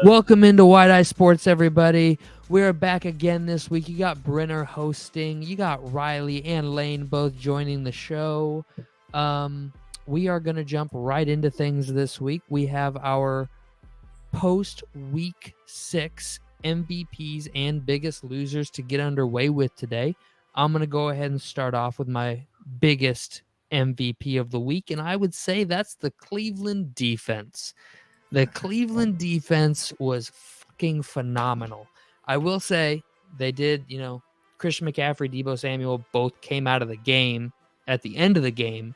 Welcome into Wide Eye Sports, everybody. We're back again this week. You got Brenner hosting. You got Riley and Lane both joining the show. We are going to jump right into things this week. We have our post-week 6 MVPs and biggest losers to get underway with today. I'm going to go ahead and start off with my biggest MVP of the week, and I would say that's the Cleveland defense. The Cleveland defense was fucking phenomenal. I will say they did, Christian McCaffrey, Deebo Samuel both came out of the game at the end of the game.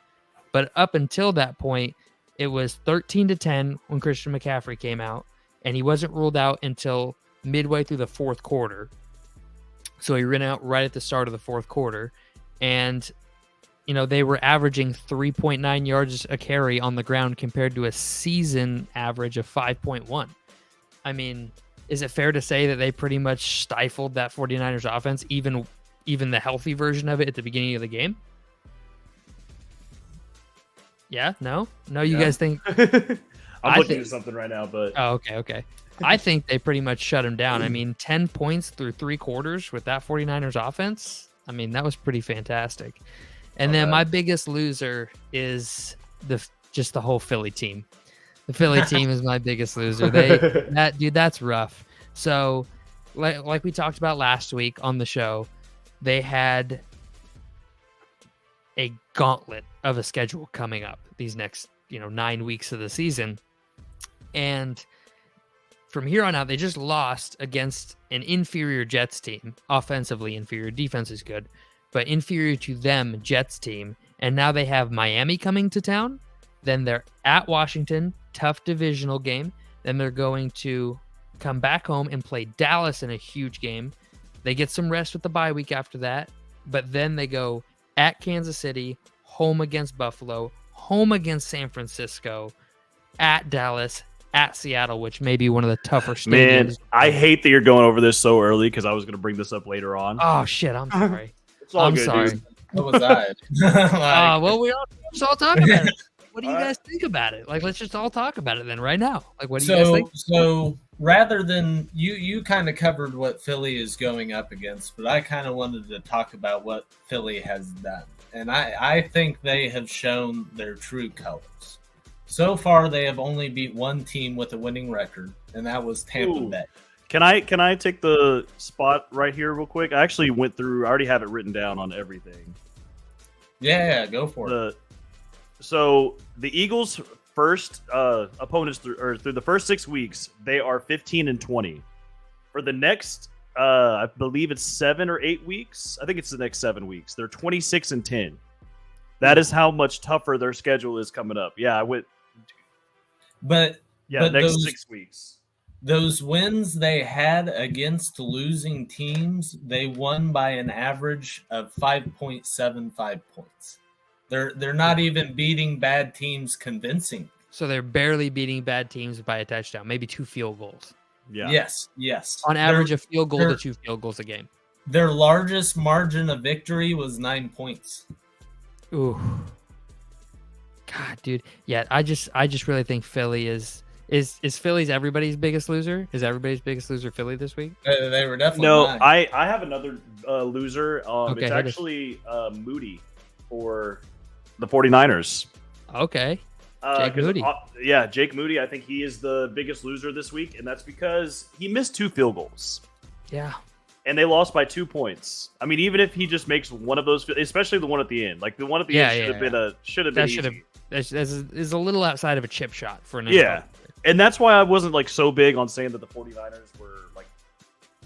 But up until that point, it was 13-10 when Christian McCaffrey came out, and he wasn't ruled out until midway through the fourth quarter. So he ran out right at the start of the fourth quarter. And they were averaging 3.9 yards a carry on the ground compared to a season average of 5.1. I mean, is it fair to say that they pretty much stifled that 49ers offense, even the healthy version of it at the beginning of the game? Yeah? No? You guys think... I'm looking at something right now, but... Oh, okay. I think they pretty much shut him down. I mean, 10 points through 3 quarters with that 49ers offense, I mean, that was pretty fantastic. And then my biggest loser is just the whole Philly team. The Philly team is my biggest loser. That's rough. So, like we talked about last week on the show, they had a gauntlet of a schedule coming up these next 9 weeks of the season, and from here on out, they just lost against an inferior Jets team. Offensively inferior, defense is good, but inferior to them, Jets team. And now they have Miami coming to town. Then they're at Washington, tough divisional game. Then they're going to come back home and play Dallas in a huge game. They get some rest with the bye week after that. But then they go at Kansas City, home against Buffalo, home against San Francisco, at Dallas, at Seattle, which may be one of the tougher stadiums. Man, I hate that you're going over this so early because I was going to bring this up later on. Oh, shit. I'm sorry. I'm good, sorry. Dude. What was that? Well, let's all talk about it. What do you guys think about it? Let's just all talk about it then right now. What do you guys think? So rather than you kind of covered what Philly is going up against, but I kind of wanted to talk about what Philly has done. And I think they have shown their true colors. So far, they have only beat one team with a winning record, and that was Tampa Bay. Can I take the spot right here real quick? I actually went through. I already have it written down on everything. Yeah, go for it. So the Eagles' first opponents through the first 6 weeks, they are 15-20. For the next, I believe it's 7 or 8 weeks. I think it's the next 7 weeks. They're 26-10. That is how much tougher their schedule is coming up. Yeah, I went. But next 6 weeks. Those wins they had against losing teams, they won by an average of 5.75 points. They're not even beating bad teams convincing. So they're barely beating bad teams by a touchdown, maybe 2 field goals. Yeah. Yes. On average, a field goal to 2 field goals a game. Their largest margin of victory was 9 points. Ooh. God, dude. Yeah, I just really think Philly is Philly's everybody's biggest loser? Is everybody's biggest loser Philly this week? They were definitely not. I have another loser. Okay, it's actually Moody for the 49ers. Okay. Jake Moody. Jake Moody. I think he is the biggest loser this week, and that's because he missed 2 field goals. Yeah. And they lost by 2 points. I mean, even if he just makes one of those, especially the one at the end, like the one at the end should have been easy. That is a little outside of a chip shot for an NFL. Yeah. And that's why I wasn't so big on saying that the 49ers were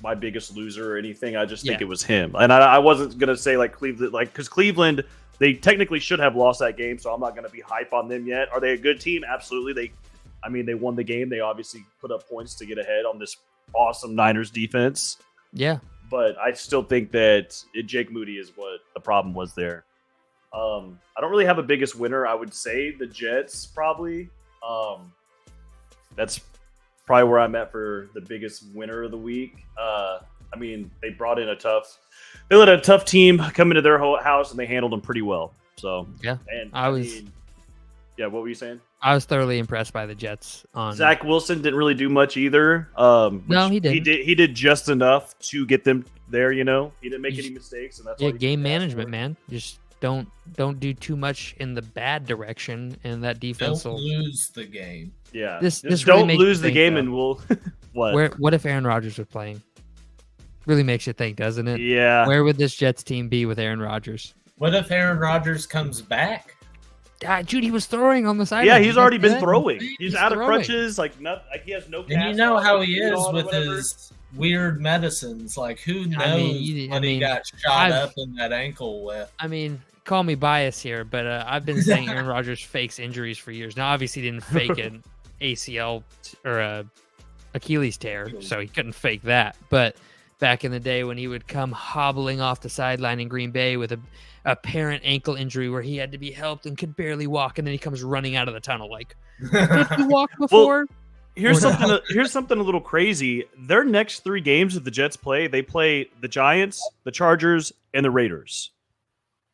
my biggest loser or anything. I just think it was him. And I wasn't going to say Cleveland, because Cleveland, they technically should have lost that game, so I'm not going to be hype on them yet. Are they a good team? Absolutely. They won the game. They obviously put up points to get ahead on this awesome Niners defense. Yeah. But I still think that Jake Moody is what the problem was there. I don't really have a biggest winner. I would say the Jets probably. That's probably where I'm at for the biggest winner of the week. They brought in they let a tough team come into their whole house and they handled them pretty well. So yeah, and Yeah, what were you saying? I was thoroughly impressed by the Jets. On Zach Wilson didn't really do much either. No, he didn't. He did just enough to get them there. He didn't make any mistakes, and that's all you game can ask management, for. man. Just don't do too much in the bad direction, and that defense Don't will lose the game. Yeah, This just really don't makes you lose the think, game, though. and we'll what? What if Aaron Rodgers was playing? Really makes you think, doesn't it? Yeah, Where would this Jets team be with Aaron Rodgers? What if Aaron Rodgers comes back? Dude, he was throwing on the side. yeah, he's already been throwing. He's He's out of throwing. crutches. Like he has no. And you cast know on, how no he food is on or with whatever. his weird medicines. Like, who knows I what he mean, got shot I've- up in that ankle with? I mean, call me biased here, but I've been saying Aaron Rodgers fakes injuries for years. Now, obviously, he didn't fake an ACL or a Achilles tear, so he couldn't fake that. But back in the day when he would come hobbling off the sideline in Green Bay with a apparent ankle injury where he had to be helped and could barely walk, and then he comes running out of the tunnel like, did you walk before? Here's Or something. Here's something a little crazy. Their next 3 games that the Jets play, they play the Giants, the Chargers, and the Raiders.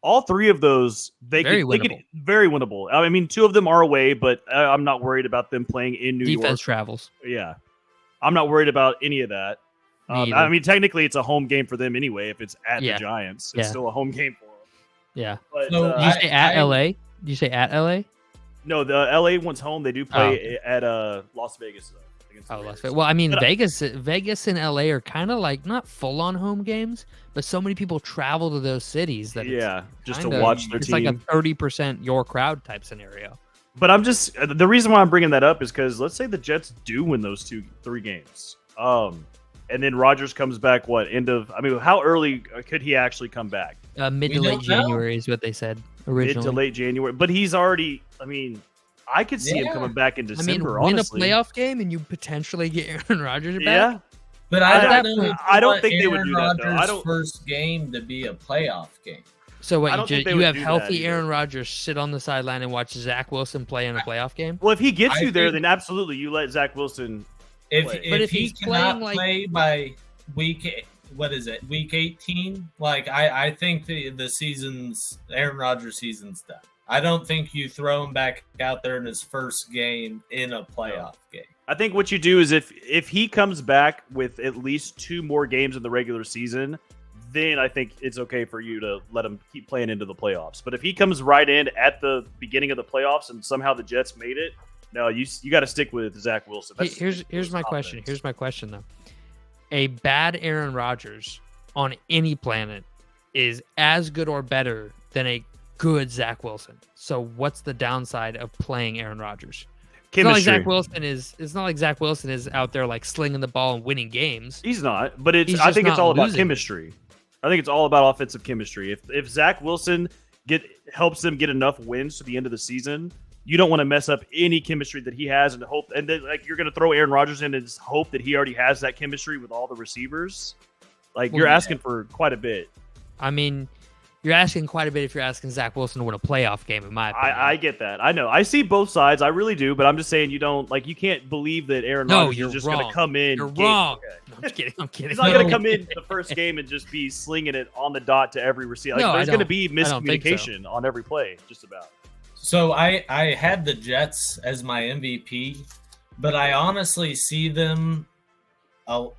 All 3 of those, they Very could winnable. very winnable. I mean, 2 of them are away, but I'm not worried about them playing in New Defense York. travels. Yeah, I'm not worried about any of that. Me either. I mean, technically, it's a home game for them anyway. If it's at Yeah. the Giants, it's Yeah. still a home game for them. Yeah. But So, Did you say at I- LA? Did you say at LA? no, the LA one's home. They do play at Las Vegas though. Against the Oh, Las Raiders. Vegas. Well, I mean, But, Vegas and LA are kind of like not full-on home games, but so many people travel to those cities that yeah, just to kinda- watch their it's team. like a 30% your crowd type scenario. But I'm just the reason why I'm bringing that up is because let's say the Jets do win those 3 games, and then Rodgers comes back. How early could he actually come back? Mid We to late don't know. January is what they said Mid originally. to late January, but he's already. I mean, I could see him Yeah. coming back in I mean, December. win honestly, a playoff game and you potentially get Aaron Rodgers back. yeah. But I I don't know. if I you don't want think they would Aaron do that, though. I Rodgers' don't- first game to be a playoff game. So I what? don't think they You would have do that healthy either. Aaron Rodgers sit on the sideline and watch Zach Wilson play in a playoff game. Well, if he gets I you there, think- then absolutely you let Zach Wilson. If But if, if he he's cannot playing, like- play by week, what is it? Week 18. Like I think the season's Aaron Rodgers season's done. I don't think you throw him back out there in his first game in a playoff game. I think what you do is if he comes back with at least 2 more games in the regular season, then I think it's okay for you to let him keep playing into the playoffs. But if he comes right in at the beginning of the playoffs and somehow the Jets made it, no, you got to stick with Zach Wilson. That's Here's my question. confidence. Here's my question though. A bad Aaron Rodgers on any planet is as good or better than a good Zach Wilson. So what's the downside of playing Aaron Rodgers? It's not like chemistry. Zach Wilson is. It's not like Zach Wilson is out there like slinging the ball and winning games. He's not, but He's I just think it's not all about losing. chemistry. I think it's all about offensive chemistry. If Zach Wilson helps them get enough wins to the end of the season, you don't want to mess up any chemistry that he has and hope. And then like you're going to throw Aaron Rodgers in and just hope that he already has that chemistry with all the receivers. Like Well, you're yeah. asking for quite a bit. I mean, you're asking quite a bit if you're asking Zach Wilson to win a playoff game. In my opinion, I get that. I know. I see both sides. I really do. But I'm just saying you can't believe that Aaron No, Rodgers you're is just going wrong. to come in. You're get- wrong. Okay. No, I'm kidding. I'm kidding. He's not going to No. come in the first game and just be slinging it on the dot to every receiver. Like, No, I there's going to don't- be don't think so. miscommunication on every play, just about. So I had the Jets as my MVP, but I honestly see them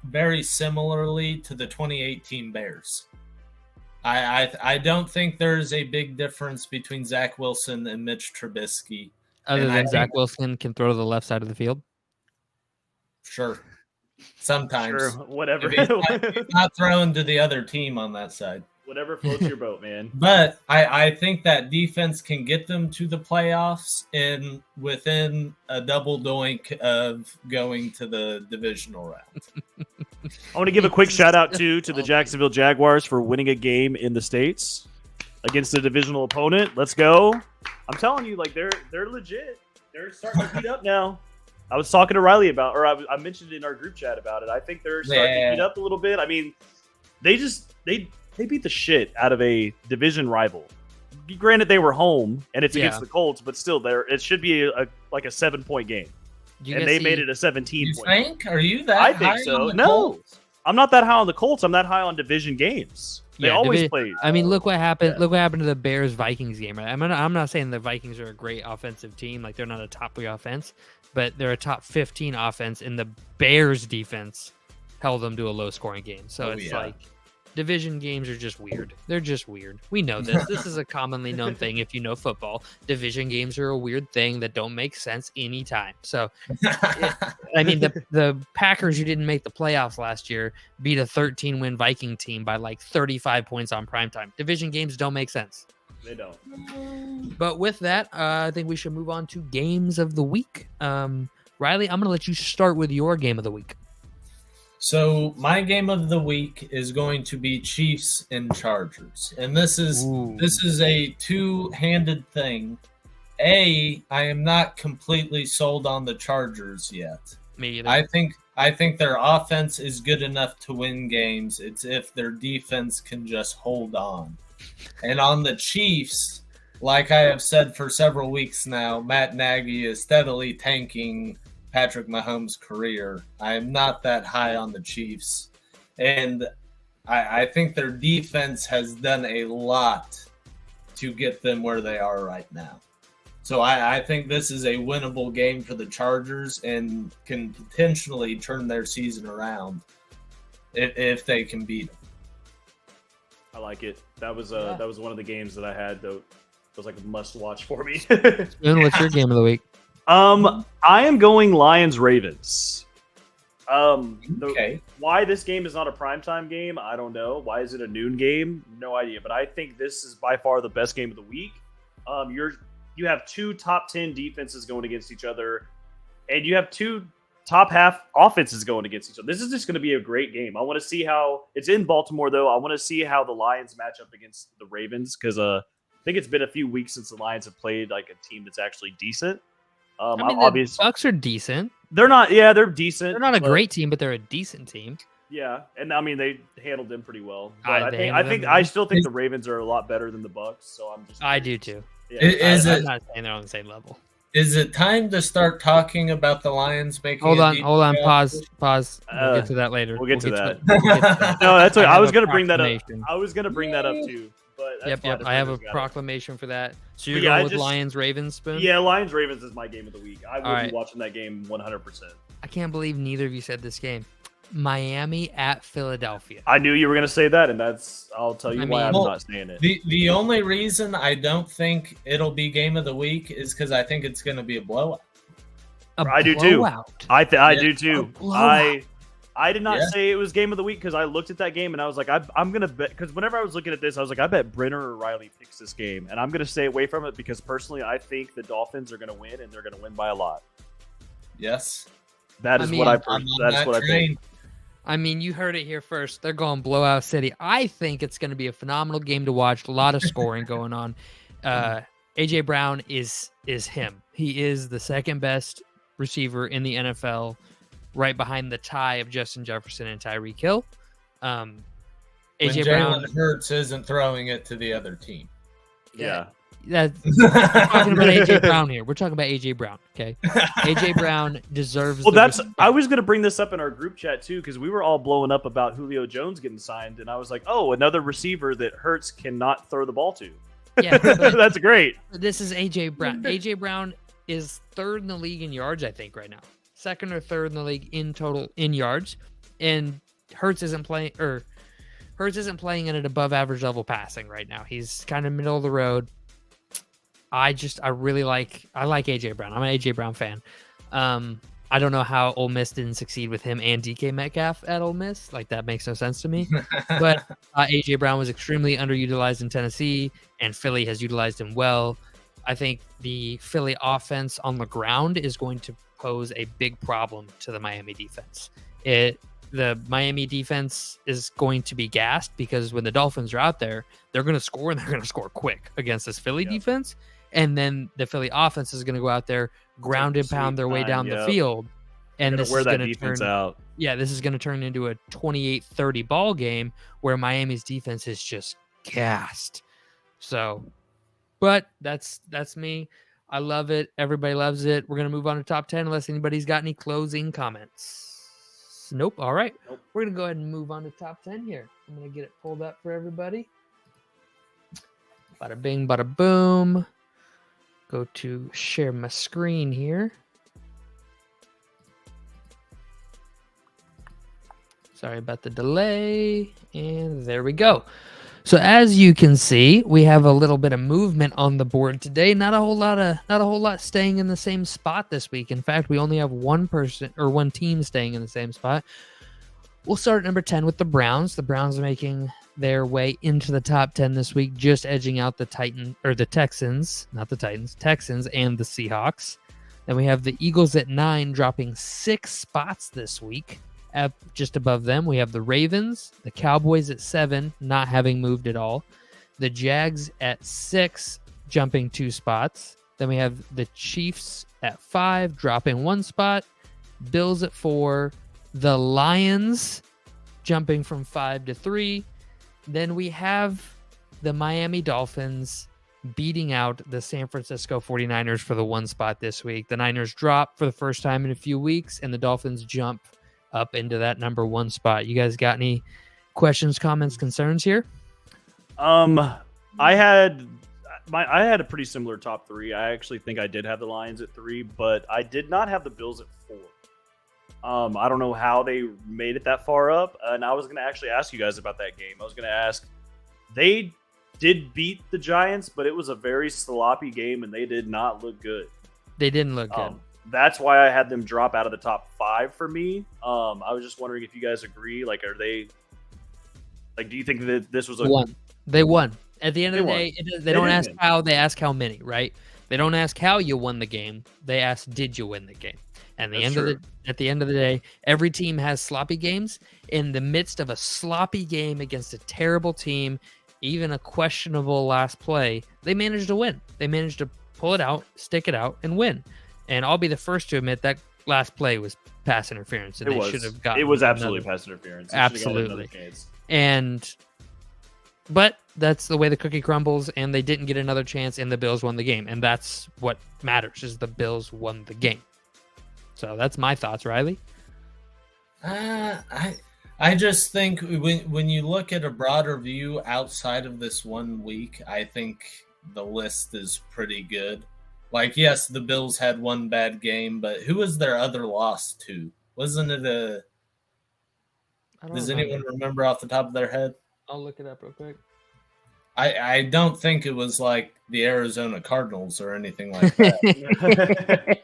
very similarly to the 2018 Bears. I don't think there's a big difference between Zach Wilson and Mitch Trubisky. Other and I than Zach think- Wilson can throw to the left side of the field. Sure, sometimes Sure, whatever. If he's not throwing to the other team on that side. Whatever floats your boat, man. But I think that defense can get them to the playoffs in within a double doink of going to the divisional round. I want to give a quick shout out to the Jacksonville Jaguars for winning a game in the States against a divisional opponent. Let's go. I'm telling you, like they're legit. They're starting to heat up now. I was talking to Riley about, or I mentioned in our group chat about it. I think they're starting to heat up a little bit. I mean, they beat the shit out of a division rival. Granted, they were home and it's against Yeah. the Colts, but still, it should be a 7-point game, You and guys they see- made it a You 17-point game. think? Are you that I think high so. on the No. Colts? I'm not that high on the Colts. I'm that high on division games. They always play. I mean, look what happened. Yeah. Look what happened to the Bears Vikings game. I'm not saying the Vikings are a great offensive team. Like they're not a top 3 offense, but they're a top 15 offense, and the Bears defense held them to a low scoring game. So it's like division games are just weird. They're just weird. We know this. This is a commonly known thing if you know football. Division games are a weird thing that don't make sense anytime. So, I mean, the Packers, who didn't make the playoffs last year, beat a 13-win Viking team by like 35 points on primetime. Division games don't make sense. They don't. But with that, I think we should move on to games of the week. Riley, I'm going to let you start with your game of the week. So my game of the week is going to be Chiefs and Chargers, and this is a two-handed thing. I am not completely sold on the Chargers yet. Me either. I think their offense is good enough to win games. It's if their defense can just hold on. And on the Chiefs, like I have said for several weeks now, Matt Nagy is steadily tanking Patrick Mahomes' career. I am not that high on the Chiefs. And I think their defense has done a lot to get them where they are right now. So I think this is a winnable game for the Chargers and can potentially turn their season around if they can beat them. I like it. That was one of the games that I had that was like a must watch for me. Spoon, what's your game of the week? I am going Lions Ravens. Okay. Why this game is not a primetime game, I don't know. Why is it a noon game? No idea. But I think this is by far the best game of the week. You have 2 top 10 defenses going against each other, and you have 2 top half offenses going against each other. This is just going to be a great game. I want to see how it's in Baltimore, though. I want to see how the Lions match up against the Ravens because I think it's been a few weeks since the Lions have played like a team that's actually decent. I mean, the Bucks are decent. They're not. Yeah, they're decent. They're not a great team, but they're a decent team. Yeah, and I mean they handled them pretty well. But I still think the Ravens are a lot better than the Bucks. So I'm just. I do too. Yeah. I'm not saying they're on the same level. Is it time to start talking about the Lions making? Hold on. Pause. We'll get to that later. We'll get to that. No, that's okay. I was going to bring that up. proclamation. I was going to bring that up too. But that's Yep. fine. I have a Got it. proclamation for that. So you're But yeah, going I with just- Lions Ravens, Spoon? Yeah, Lions Ravens is my game of the week. I will All right. be watching that game 100%. I can't believe neither of you said this game. Miami at Philadelphia. I knew you were going to say that, and I'll tell you why I'm Well, not saying it. The only reason I don't think it'll be game of the week is because I think it's going to be a blowout. I do too. Blowout. I Yeah. do too. A blowout. I did not Yeah. say it was game of the week because I looked at that game and I was like, I'm gonna bet because whenever I was looking at this, I was like, I bet Brenner or Riley picks this game, and I'm gonna stay away from it because personally, I think the Dolphins are gonna win and they're gonna win by a lot. Yes. That is I what mean, that's what I think. I mean, you heard it here first. They're going blowout city. I think it's going to be a phenomenal game to watch. A lot of scoring going on. AJ Brown is him. He is the second best receiver in the NFL, right behind the tie of Justin Jefferson and Tyreek Hill. When AJ Brown. Jalen Hurts isn't throwing it to the other team. Yeah. We're talking about AJ Brown here. We're talking about AJ Brown. Okay, AJ Brown deserves. Well, the that's. respect. I was gonna bring this up in our group chat too because we were all blowing up about Julio Jones getting signed, and I was like, oh, another receiver that Hurts cannot throw the ball to. Yeah, but That's great. this is AJ Brown. AJ Brown is third in the league in yards, I think, right now. Second or third in the league in total in yards, and Hurts isn't playing at an above average level passing right now. He's kind of middle of the road. I like AJ Brown. I'm an AJ Brown fan. I don't know how Ole Miss didn't succeed with him and DK Metcalf at Ole Miss. Like, that makes no sense to me. But AJ Brown was extremely underutilized in Tennessee, and Philly has utilized him well. I think the Philly offense on the ground is going to pose a big problem to the Miami defense. The Miami defense is going to be gassed because when the Dolphins are out there, they're going to score, and they're going to score quick against this Philly defense. And then the Philly offense is going to go out there, ground and pound their way down the field. And this is going to turn out. Yeah, this is going to turn into a 28-30 ball game where Miami's defense is just gassed. So, but that's me. I love it. Everybody loves it. We're going to move on to top 10 unless anybody's got any closing comments. Giants? Nope. All right. Nope. We're going to go ahead and move on to top 10 here. I'm going to get it pulled up for everybody. Bada bing, bada boom. Go to share my screen here. Sorry about the delay. And there we go. So as you can see, we have a little bit of movement on the board today. Not a whole lot staying in the same spot this week. In fact, we only have one team staying in the same spot. We'll start at number 10 with the Browns. The Browns are making their way into the top 10 this week, just edging out the Texans, not the Titans, Texans and the Seahawks. Then we have the Eagles at 9, dropping 6 spots this week. Just above them, we have the Ravens, the Cowboys at 7, not having moved at all. The Jags at 6, jumping 2 spots. Then we have the Chiefs at 5, dropping 1 spot. Bills at 4. The Lions jumping from 5 to 3. Then we have the Miami Dolphins beating out the San Francisco 49ers for the 1 spot this week. The Niners drop for the first time in a few weeks, and the Dolphins jump up into that number 1 spot. You guys got any questions, comments, concerns here? I had a pretty similar top 3. I actually think I did have the Lions at 3, but I did not have the Bills at 4. I don't know how they made it that far up, and I was going to actually ask you guys about that game. I was going to ask, they did beat the Giants, but it was a very sloppy game, and they did not look good. They didn't look good. That's why I had them drop out of the top 5 for me. I was just wondering if you guys agree. Like, are they? Like, do you think that this was a won? They won. At the end of the day, they don't ask how. They ask how many. Right? They don't ask how you won the game. They ask, did you win the game? And at the end of the day, every team has sloppy games. In the midst of a sloppy game against a terrible team, even a questionable last play, they managed to win. They managed to pull it out, stick it out, and win. And I'll be the first to admit that last play was pass interference, and they should have gotten. It was absolutely pass interference. Absolutely. But that's the way the cookie crumbles, and they didn't get another chance, and the Bills won the game, and that's what matters: is the Bills won the game. So that's my thoughts, Riley. I just think when you look at a broader view outside of this 1 week, I think the list is pretty good. Like, yes, the Bills had 1 bad game, but who was their other loss to? Wasn't it a? Does anyone remember off the top of their head? I'll look it up real quick. I don't think it was like the Arizona Cardinals or anything like that.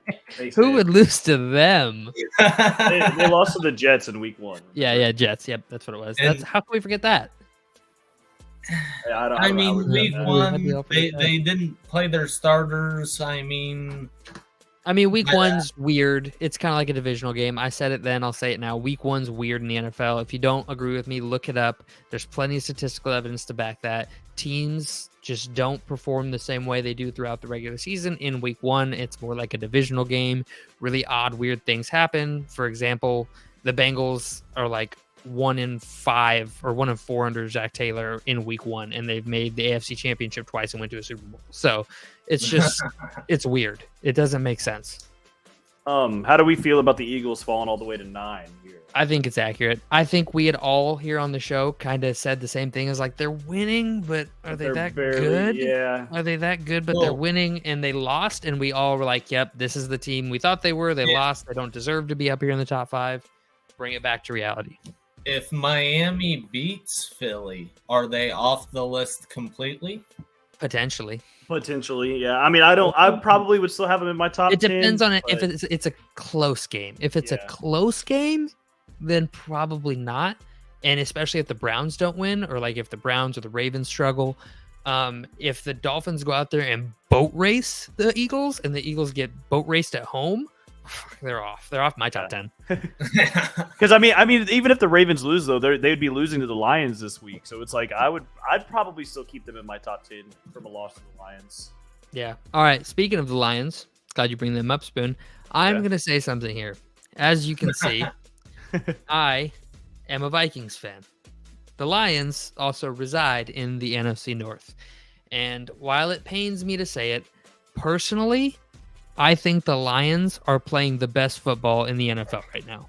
Who would lose to them? they lost to the Jets in week 1. Yeah, Jets. Yep, that's what it was. How can we forget that? I mean, week 1, they didn't play their starters. I mean, week 1's weird. It's kind of like a divisional game. I said it then, I'll say it now. Week 1's weird in the NFL. If you don't agree with me, look it up. There's plenty of statistical evidence to back that. Teams just don't perform the same way they do throughout the regular season. In week 1, it's more like a divisional game. Really odd, weird things happen. For example, the Bengals are like 1-5 or 1-4 under Zach Taylor in week 1, and they've made the AFC Championship twice and went to a Super Bowl. So it's just it's weird. It doesn't make sense. How do we feel about the Eagles falling all the way to 9 here? I think it's accurate. I think we had all here on the show kind of said the same thing as like, they're winning, but are they that good? Yeah. Are they that good, but they're winning, and they lost, and we all were like, yep, this is the team we thought they were. They lost. They don't deserve to be up here in the top 5. Bring it back to reality. If Miami beats Philly, are they off the list completely? Potentially, yeah. I probably would still have them in my top 10. It depends on it. If it's a close game. If it's a close game, then probably not. And especially if the Browns don't win, or like if the Browns or the Ravens struggle. If the Dolphins go out there and boat race the Eagles, and the Eagles get boat raced at home, they're off. They're off my top 10. Because I mean, even if the Ravens lose, though, they'd be losing to the Lions this week. So it's like I'd probably still keep them in my top 10 from a loss to the Lions. Yeah. All right. Speaking of the Lions, glad you bring them up, Spoon. I'm gonna say something here. As you can see, I am a Vikings fan. The Lions also reside in the NFC North, and while it pains me to say it, personally, I think the Lions are playing the best football in the NFL right now.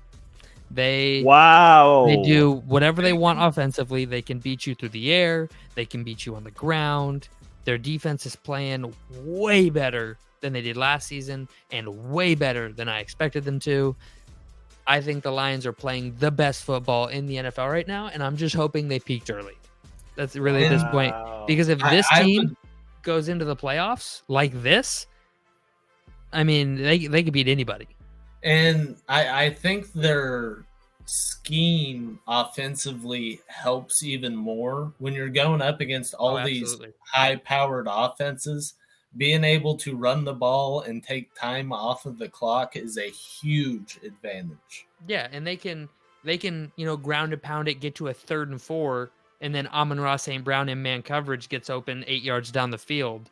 Wow. They do whatever they want offensively. They can beat you through the air. They can beat you on the ground. Their defense is playing way better than they did last season and way better than I expected them to. I think the Lions are playing the best football in the NFL right now, and I'm just hoping they peaked early. That's really at this point. Because if this team goes into the playoffs like this, I mean, they could beat anybody. And I think their scheme offensively helps even more when you're going up against all these high-powered offenses. Being able to run the ball and take time off of the clock is a huge advantage. Yeah, and they can ground and pound it, get to a 3rd and 4, and then Amon-Ra St. Brown in man coverage gets open 8 yards down the field.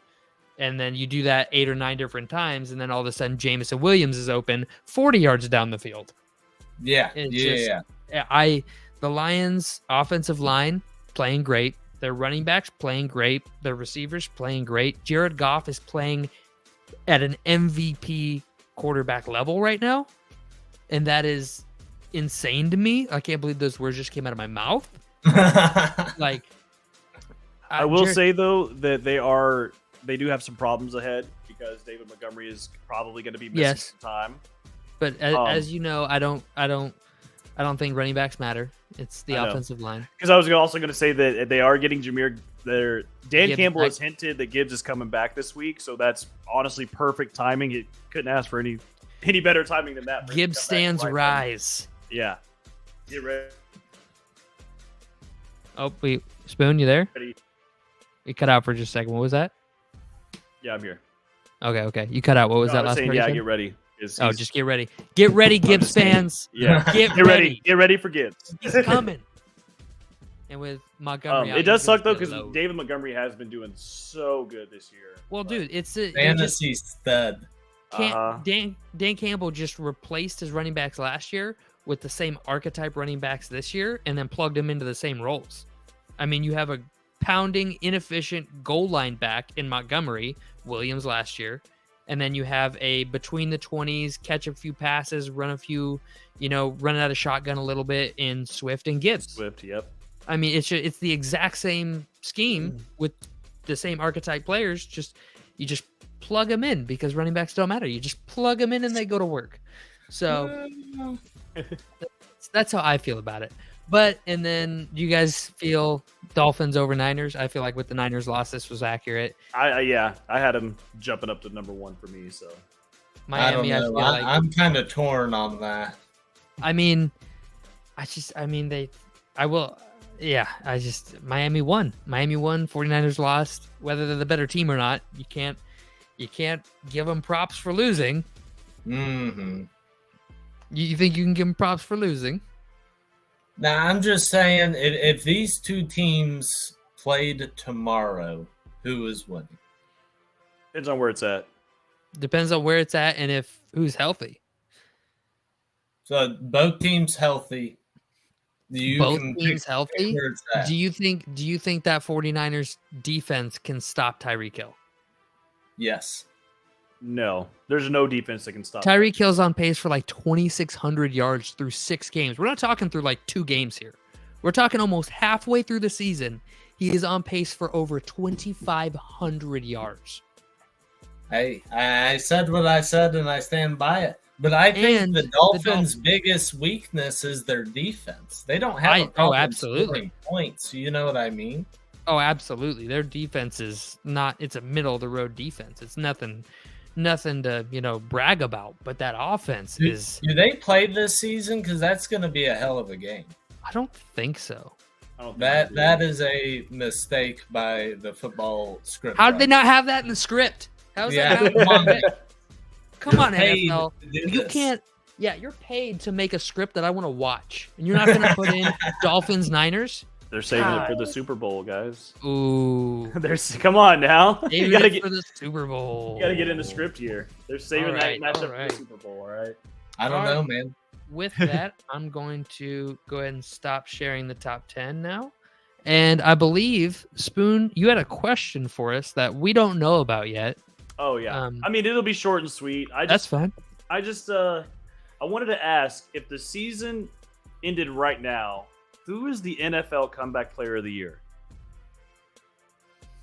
And then you do that 8 or 9 different times, and then all of a sudden Jameson Williams is open 40 yards down the field. Yeah, the Lions' offensive line playing great. Their running backs playing great. Their receivers playing great. Jared Goff is playing at an MVP quarterback level right now, and that is insane to me. I can't believe those words just came out of my mouth. Like, I will say though that they do have some problems ahead because David Montgomery is probably going to be missing some time. But as you know, I don't think running backs matter. It's the offensive line. Because I was also going to say that they are getting Dan Campbell has hinted that Gibbs is coming back this week, so that's honestly perfect timing. He couldn't ask for any better timing than that. Gibbs stands rise. Yeah. Get ready. Oh, wait. Spoon, you there? Ready. You cut out for just a second. What was that? Yeah, I'm here. Okay. You cut out. What was that last part? Yeah, get ready. Just get ready. Get ready, Gibbs fans. Yeah. Get ready. Get ready for Gibbs. He's coming. And with Montgomery, it does suck though because David Montgomery has been doing so good this year. Well, dude, it's a fantasy stud. Dan Campbell just replaced his running backs last year with the same archetype running backs this year, and then plugged them into the same roles. I mean, you have a pounding, inefficient goal line back in Montgomery, Williams last year. And then you have a between the 20s, catch a few passes, run a few, run out of shotgun a little bit in Swift and Gibbs. Swift, yep. I mean, it's the exact same scheme with the same archetype players. You just plug them in because running backs don't matter. You just plug them in and they go to work. So that's how I feel about it. And then you guys feel Dolphins over Niners? I feel like with the Niners loss, this was accurate. I had them jumping up to number 1 for me. So Miami, I don't know. I'm kind of torn on that. Miami won. Miami won. 49ers lost. Whether they're the better team or not, you can't give them props for losing. Mm-hmm. You think you can give them props for losing? Now, I'm just saying, if these two teams played tomorrow, who is winning? Depends on where it's at. Depends on where it's at and who's healthy. So both teams healthy. Both teams healthy? Do you think that 49ers defense can stop Tyreek Hill? Yes. No, there's no defense that can stop Tyreek Hill's on pace for like 2,600 yards through 6 games. We're not talking through like 2 games here. We're talking almost halfway through the season. He is on pace for over 2,500 yards. Hey, I said what I said, and I stand by it. But I think the Dolphins' biggest weakness is their defense. They don't have a problem scoring points. You know what I mean? Oh, absolutely. Their defense is not. It's a middle of the road defense. It's nothing to brag about. But that offense is. Do they play this season? Because that's going to be a hell of a game. I don't think so. That is a mistake by the football script. How did they not have that in the script? How's that? Come on, NFL. You can't. Yeah, you're paid to make a script that I want to watch, and you're not going to put in Dolphins Niners. They're saving it for the Super Bowl, guys. Ooh, come on now. You gotta get for the Super Bowl. You gotta get in the script here. They're saving that matchup for the Super Bowl. All right. I don't know, man. With that, I'm going to go ahead and stop sharing the top 10 now. And I believe, Spoon, you had a question for us that we don't know about yet. Oh, yeah. I mean, it'll be short and sweet. That's fine. I just, I wanted to ask if the season ended right now, who is the NFL Comeback Player of the Year?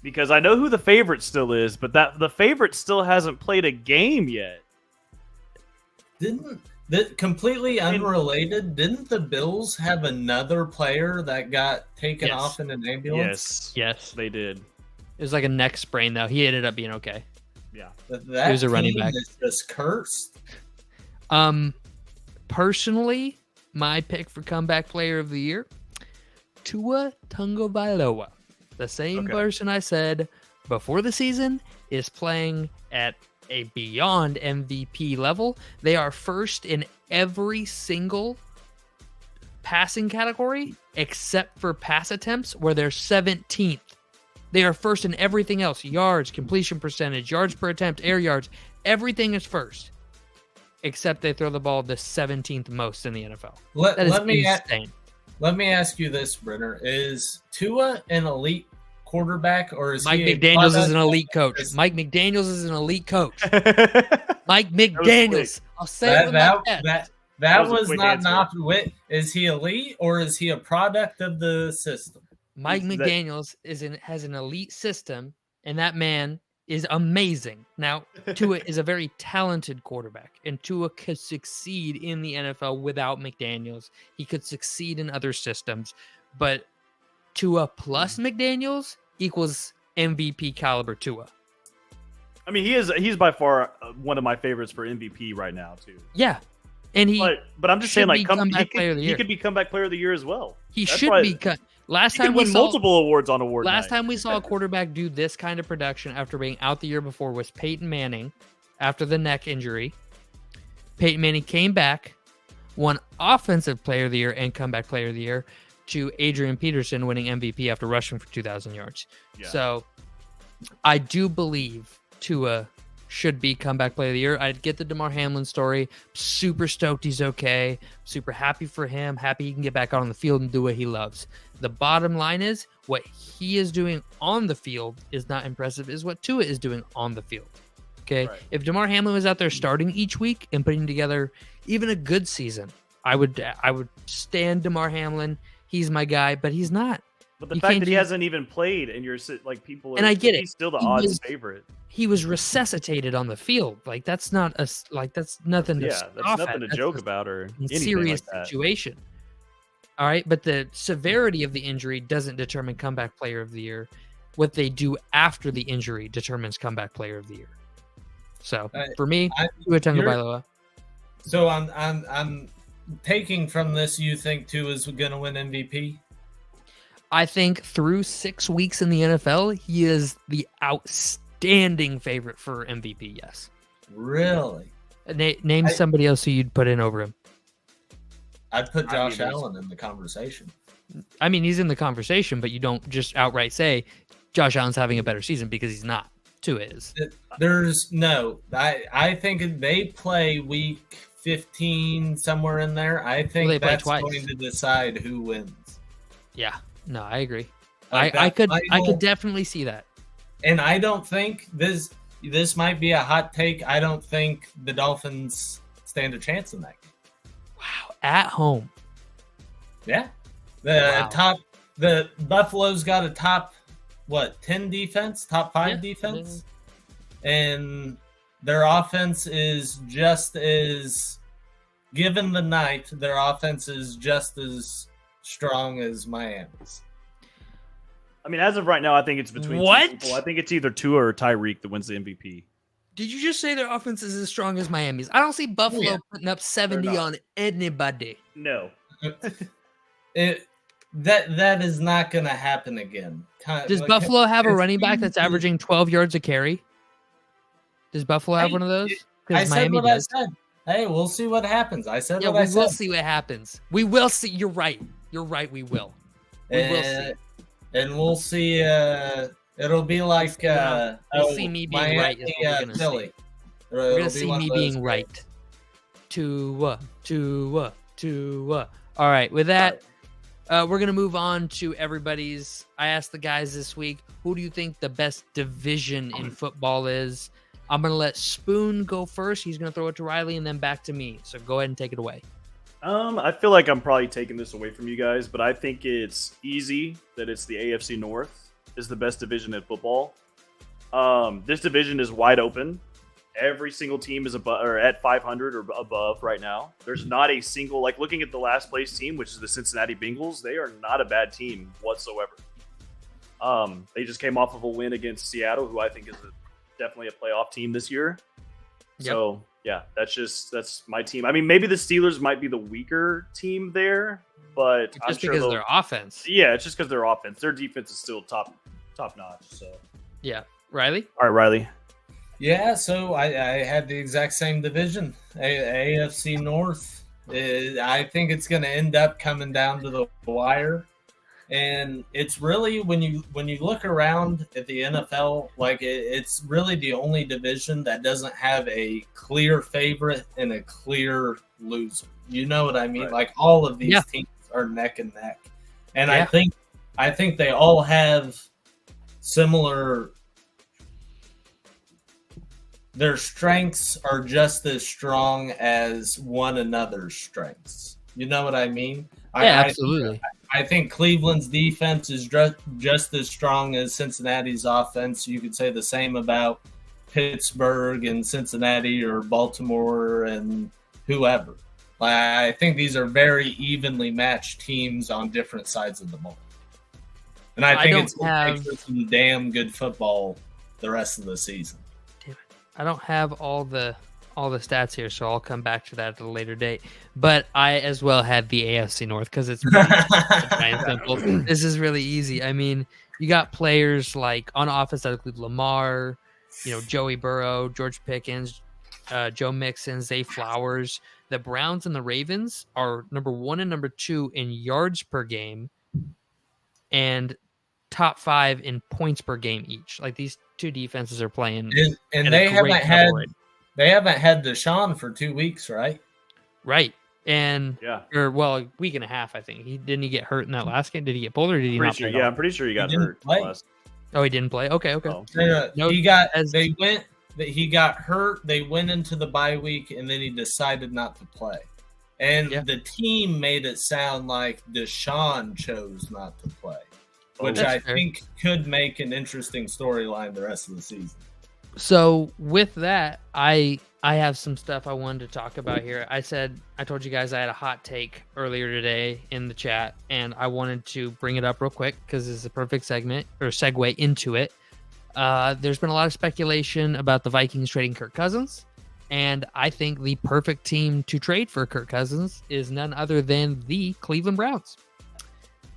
Because I know who the favorite still is, but the favorite still hasn't played a game yet. Completely unrelated, didn't the Bills have another player that got taken off in an ambulance? Yes, they did. It was like a neck sprain, though. He ended up being okay. Yeah. That he was a running back. Is just cursed. Personally, my pick for Comeback Player of the Year, Tua Tagovailoa. The same person I said before the season is playing at a beyond MVP level. They are first in every single passing category except for pass attempts, where they're 17th. They are first in everything else: yards, completion percentage, yards per attempt, air yards. Everything is first, except they throw the ball the 17th most in the NFL. That is insane. Let me ask you this, Brenner. Is Tua an elite quarterback, or is Mike McDaniels is an elite coach? Mike McDaniels is an elite coach. Mike McDaniels. I'll say it with my chest. That was not an option. Is he elite, or is he a product of the system? Mike McDaniels has an elite system, and that man is amazing. Now, Tua is a very talented quarterback, and Tua could succeed in the NFL without McDaniels. He could succeed in other systems, but Tua plus McDaniels equals MVP caliber Tua. I mean, he's by far one of my favorites for MVP right now too. Yeah, and but I'm just saying, like, he could be Comeback Player of the Year as well. He should be. Last time we win multiple awards on award Last night. time we saw a quarterback do this kind of production after being out the year before was Peyton Manning after the neck injury. Peyton Manning came back, won Offensive Player of the Year and Comeback Player of the Year, to Adrian Peterson winning MVP after rushing for 2,000 yards. Yeah. So I do believe Tua should be Comeback Player of the Year. I'd get the DeMar Hamlin story. Super stoked he's okay. Super happy for him. Happy he can get back out on the field and do what he loves. The bottom line is, what he is doing on the field is not impressive, is what Tua is doing on the field. Okay? Right. If DeMar Hamlin was out there starting each week and putting together even a good season, I would stand DeMar Hamlin. He's my guy, but he's not. But the fact that he hasn't even played, and you're like, people, and I get it, he's still the odds favorite. He was resuscitated on the field. Like, that's not that's nothing to that's nothing to joke about or anything serious like that. Situation. All right, but the severity of the injury doesn't determine Comeback Player of the Year. What they do after the injury determines Comeback Player of the Year. So for me, Tua Tagovailoa. So I'm taking from this, you think Tua is going to win MVP? I think through 6 weeks in the NFL, he is the outstanding favorite for MVP. Yes. Really? Name somebody else who you'd put in over him. I'd put Josh Allen in the conversation. I mean, he's in the conversation, but you don't just outright say Josh Allen's having a better season, because he's not. Tua is. There's no. I think they play week 15 somewhere in there. I think that's going to decide who wins. Yeah. No, I agree. I could definitely see that. And I don't think this might be a hot take. I don't think the Dolphins stand a chance in that game. Wow, at home. Yeah. The Buffalo's got a top 10 defense, top 5 defense. Yeah. And their offense is just as, given the night, their offense is just as strong as Miami's. I mean, as of right now, I think it's between two people. I think it's either Tua or Tyreek that wins the MVP. Did you just say their offense is as strong as Miami's? I don't see Buffalo putting up 70 on anybody. No. That is not going to happen again. Does Buffalo have a running back that's averaging 12 yards a carry? Does Buffalo have one of those? I said what I said. Hey, we'll see what happens. I said what I said. We will see what happens. We will see. You're right. You're right. We will. We will see. And we'll see. It'll be like we'll see me being right. Is what we're gonna see. We're gonna see me being right. Tua. All right. With that, we're gonna move on to everybody's. I asked the guys this week, who do you think the best division in football is? I'm going to let Spoon go first. He's going to throw it to Riley and then back to me. So go ahead and take it away. I feel like I'm probably taking this away from you guys, but I think it's easy that it's the AFC North is the best division in football. This division is wide open. Every single team is above or at 500 or above right now. There's not a single, like looking at the last place team, which is the Cincinnati Bengals. They are not a bad team whatsoever. They just came off of a win against Seattle, who I think is definitely a playoff team this year. Yep. So yeah, that's my team. I mean, maybe the Steelers might be the weaker team there, but just because of their offense. Yeah, it's just because their offense. Their defense is still top notch. So yeah, Riley. All right, Riley. Yeah, so I had the exact same division, AFC North. I think it's going to end up coming down to the wire, and it's really when you look around at the NFL, like it's really the only division that doesn't have a clear favorite and a clear loser. You know what I mean? Right. Like all of these teams are neck and neck, and I think they all have similar. Their strengths are just as strong as one another's strengths. You know what I mean? Yeah, absolutely. I think Cleveland's defense is just as strong as Cincinnati's offense. You could say the same about Pittsburgh and Cincinnati or Baltimore and whoever. I think these are very evenly matched teams on different sides of the ball. And I think it's going to make for some damn good football the rest of the season. I don't have all the stats here, so I'll come back to that at a later date. But I as well had the AFC North because it's pretty simple. This is really easy. I mean, you got players like on offense that include Lamar, Joey Burrow, George Pickens, Joe Mixon, Zay Flowers. The Browns and the Ravens are number 1 and number 2 in yards per game, and top 5 in points per game each. Like these two defenses are playing, and they haven't had Deshaun for 2 weeks, right? Right, and a week and a half, I think. Didn't he get hurt in that last game? Did he get pulled or did he not play? Yeah, I'm pretty sure he got hurt. Oh, he didn't play. Okay. Oh. No, he got hurt. They went into the bye week, and then he decided not to play. And the team made it sound like Deshaun chose not to play. Which I think could make an interesting storyline the rest of the season. So with that, I have some stuff I wanted to talk about here. I told you guys I had a hot take earlier today in the chat, and I wanted to bring it up real quick because it's a perfect segue into it. There's been a lot of speculation about the Vikings trading Kirk Cousins, and I think the perfect team to trade for Kirk Cousins is none other than the Cleveland Browns.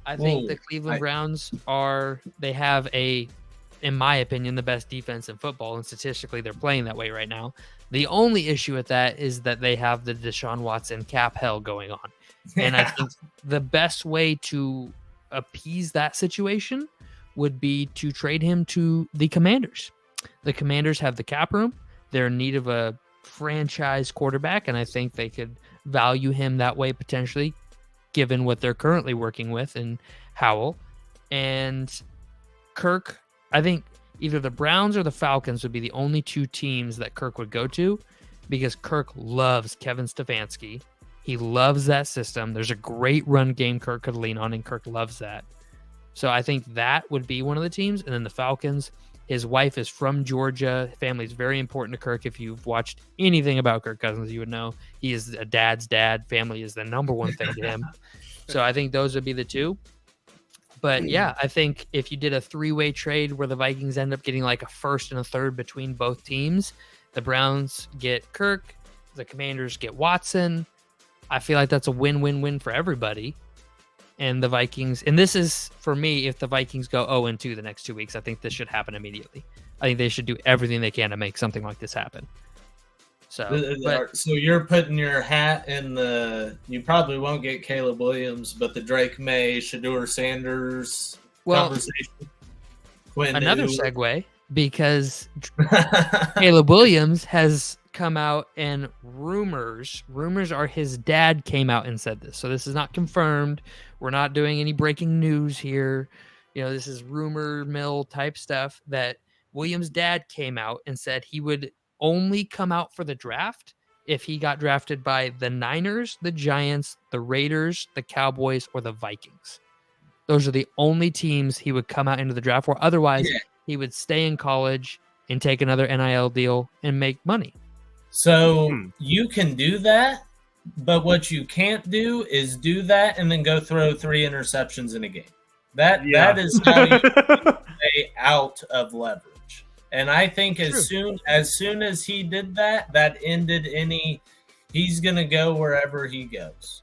I think the Cleveland Browns have in my opinion, the best defense in football, and statistically they're playing that way right now. The only issue with that is that they have the Deshaun Watson cap hell going on. And I think the best way to appease that situation would be to trade him to the Commanders. The Commanders have the cap room. They're in need of a franchise quarterback, and I think they could value him that way potentially, given what they're currently working with in Howell. And Kirk, I think either the Browns or the Falcons would be the only two teams that Kirk would go to, because Kirk loves Kevin Stefanski. He loves that system. There's a great run game Kirk could lean on, and Kirk loves that. So I think that would be one of the teams. And then the Falcons, his wife is from Georgia. Family is very important to Kirk. If you've watched anything about Kirk Cousins, you would know he is a dad's dad. Family is the number one thing to him. So I think those would be the two. But yeah, I think if you did a 3-way trade where the Vikings end up getting like a first and a third between both teams, the Browns get Kirk, the Commanders get Watson. I feel like that's a win-win-win for everybody. And the Vikings, and this is for me, if the Vikings go 0-2 the next 2 weeks, I think this should happen immediately. I think they should do everything they can to make something like this happen. So you're putting your hat in you probably won't get Caleb Williams, but the Drake May, Shedeur Sanders conversation. Another segue, because Caleb Williams has come out, and rumors are his dad came out and said this. So this is not confirmed. We're not doing any breaking news here. This is rumor mill type stuff, that Williams' dad came out and said he would only come out for the draft if he got drafted by the Niners, the Giants, the Raiders, the Cowboys, or the Vikings. Those are the only teams he would come out into the draft for. Otherwise, he would stay in college and take another NIL deal and make money. So you can do that, but what you can't do is do that and then go throw 3 interceptions in a game. That is how you stay out of leverage. And I think as soon as he did that, that ended any. He's gonna go wherever he goes.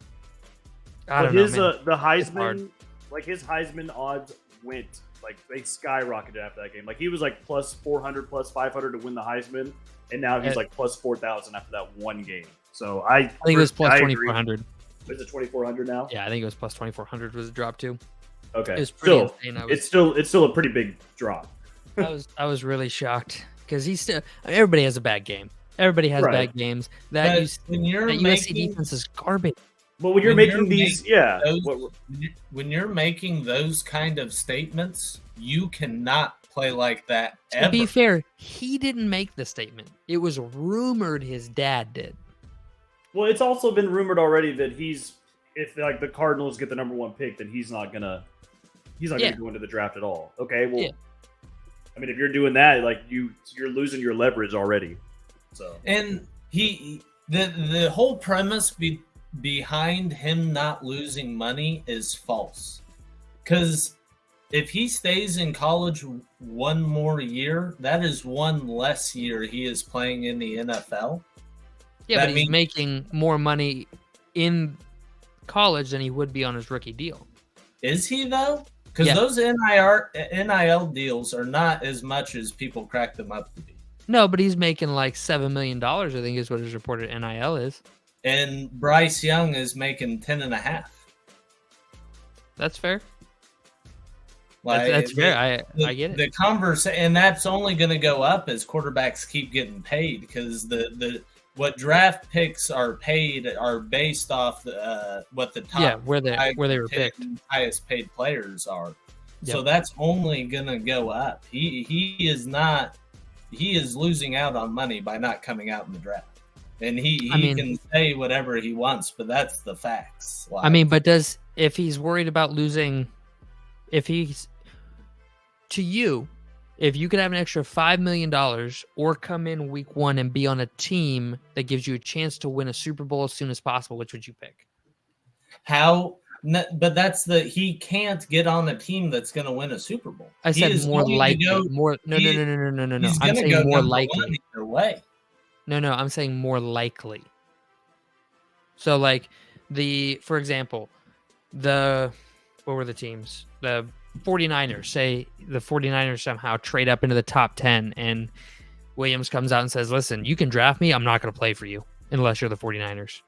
I don't know, man. The Heisman, like his Heisman odds went like they skyrocketed after that game. Like he was like plus 400, plus 500 to win the Heisman, and now he's like plus 4,000 after that one game. So I think it was plus 2,400. Is it 2,400 now? Yeah, I think it was plus 2,400 was a drop too. Okay, it's pretty insane. It's still a pretty big drop. I was really shocked because everybody has a bad game. Everybody has bad games. That USC defense is garbage. But when you're making when you're making those kind of statements, you cannot play like that. To be fair, he didn't make the statement. It was rumored his dad did. Well, it's also been rumored already that if like the Cardinals get the number 1 pick, then he's not gonna go into the draft at all. Okay, well, I mean, if you're doing that, like you're losing your leverage already. So and the whole premise behind him not losing money is false, because if he stays in college 1 more year, that is 1 less year he is playing in the NFL. Yeah, but he's making more money in college than he would be on his rookie deal. Is he though? Because those NIL deals are not as much as people crack them up to be. No, but he's making like $7 million, I think is what his reported NIL is. And Bryce Young is making 10.5. That's fair. Like, that's fair. I get it. The conversation, and that's only going to go up as quarterbacks keep getting paid, because what draft picks are paid are based off what the top where they were picked highest paid players are. Yep. So that's only going to go up. He is losing out on money by not coming out in the draft. And he can say whatever he wants, but that's the facts. Like, I mean, but if he's worried about losing, if you could have an extra $5 million or come in week 1 and be on a team that gives you a chance to win a Super Bowl as soon as possible, which would you pick? How? But he can't get on a team that's going to win a Super Bowl. I said more likely. No. I'm saying more likely. Either way. No, I'm saying more likely. So, like, for example, what were the teams? The 49ers, say the 49ers somehow trade up into the top 10 and Williams comes out and says, listen, you can draft me. I'm not going to play for you unless you're the 49ers.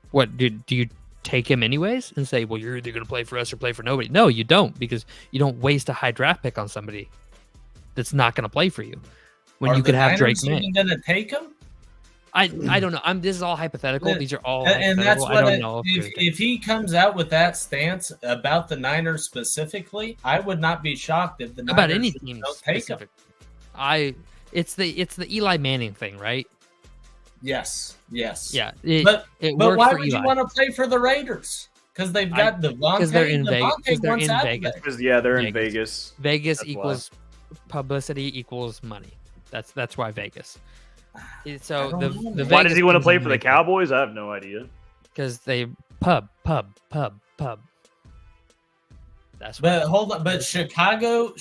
What, do you take him anyways and say, well, you're either going to play for us or play for nobody? No, you don't, because you don't waste a high draft pick on somebody that's not going to play for you. When you could have Drake May. Going to take him? I don't know. This is all hypothetical. These are all and hypothetical. That's what I don't know if he comes out with that stance about the Niners specifically, I would not be shocked if the Niners about any team don't take him. It's the Eli Manning thing, right? Yes. Yeah. But why would you want to play for the Raiders? Because they've got Devontae. Because they're in Vegas. They're in Vegas. Vegas equals publicity equals money. That's why Vegas. So the why does he want to play for the Cowboys? I have no idea. Because they pub. That's. But hold on. But Chicago,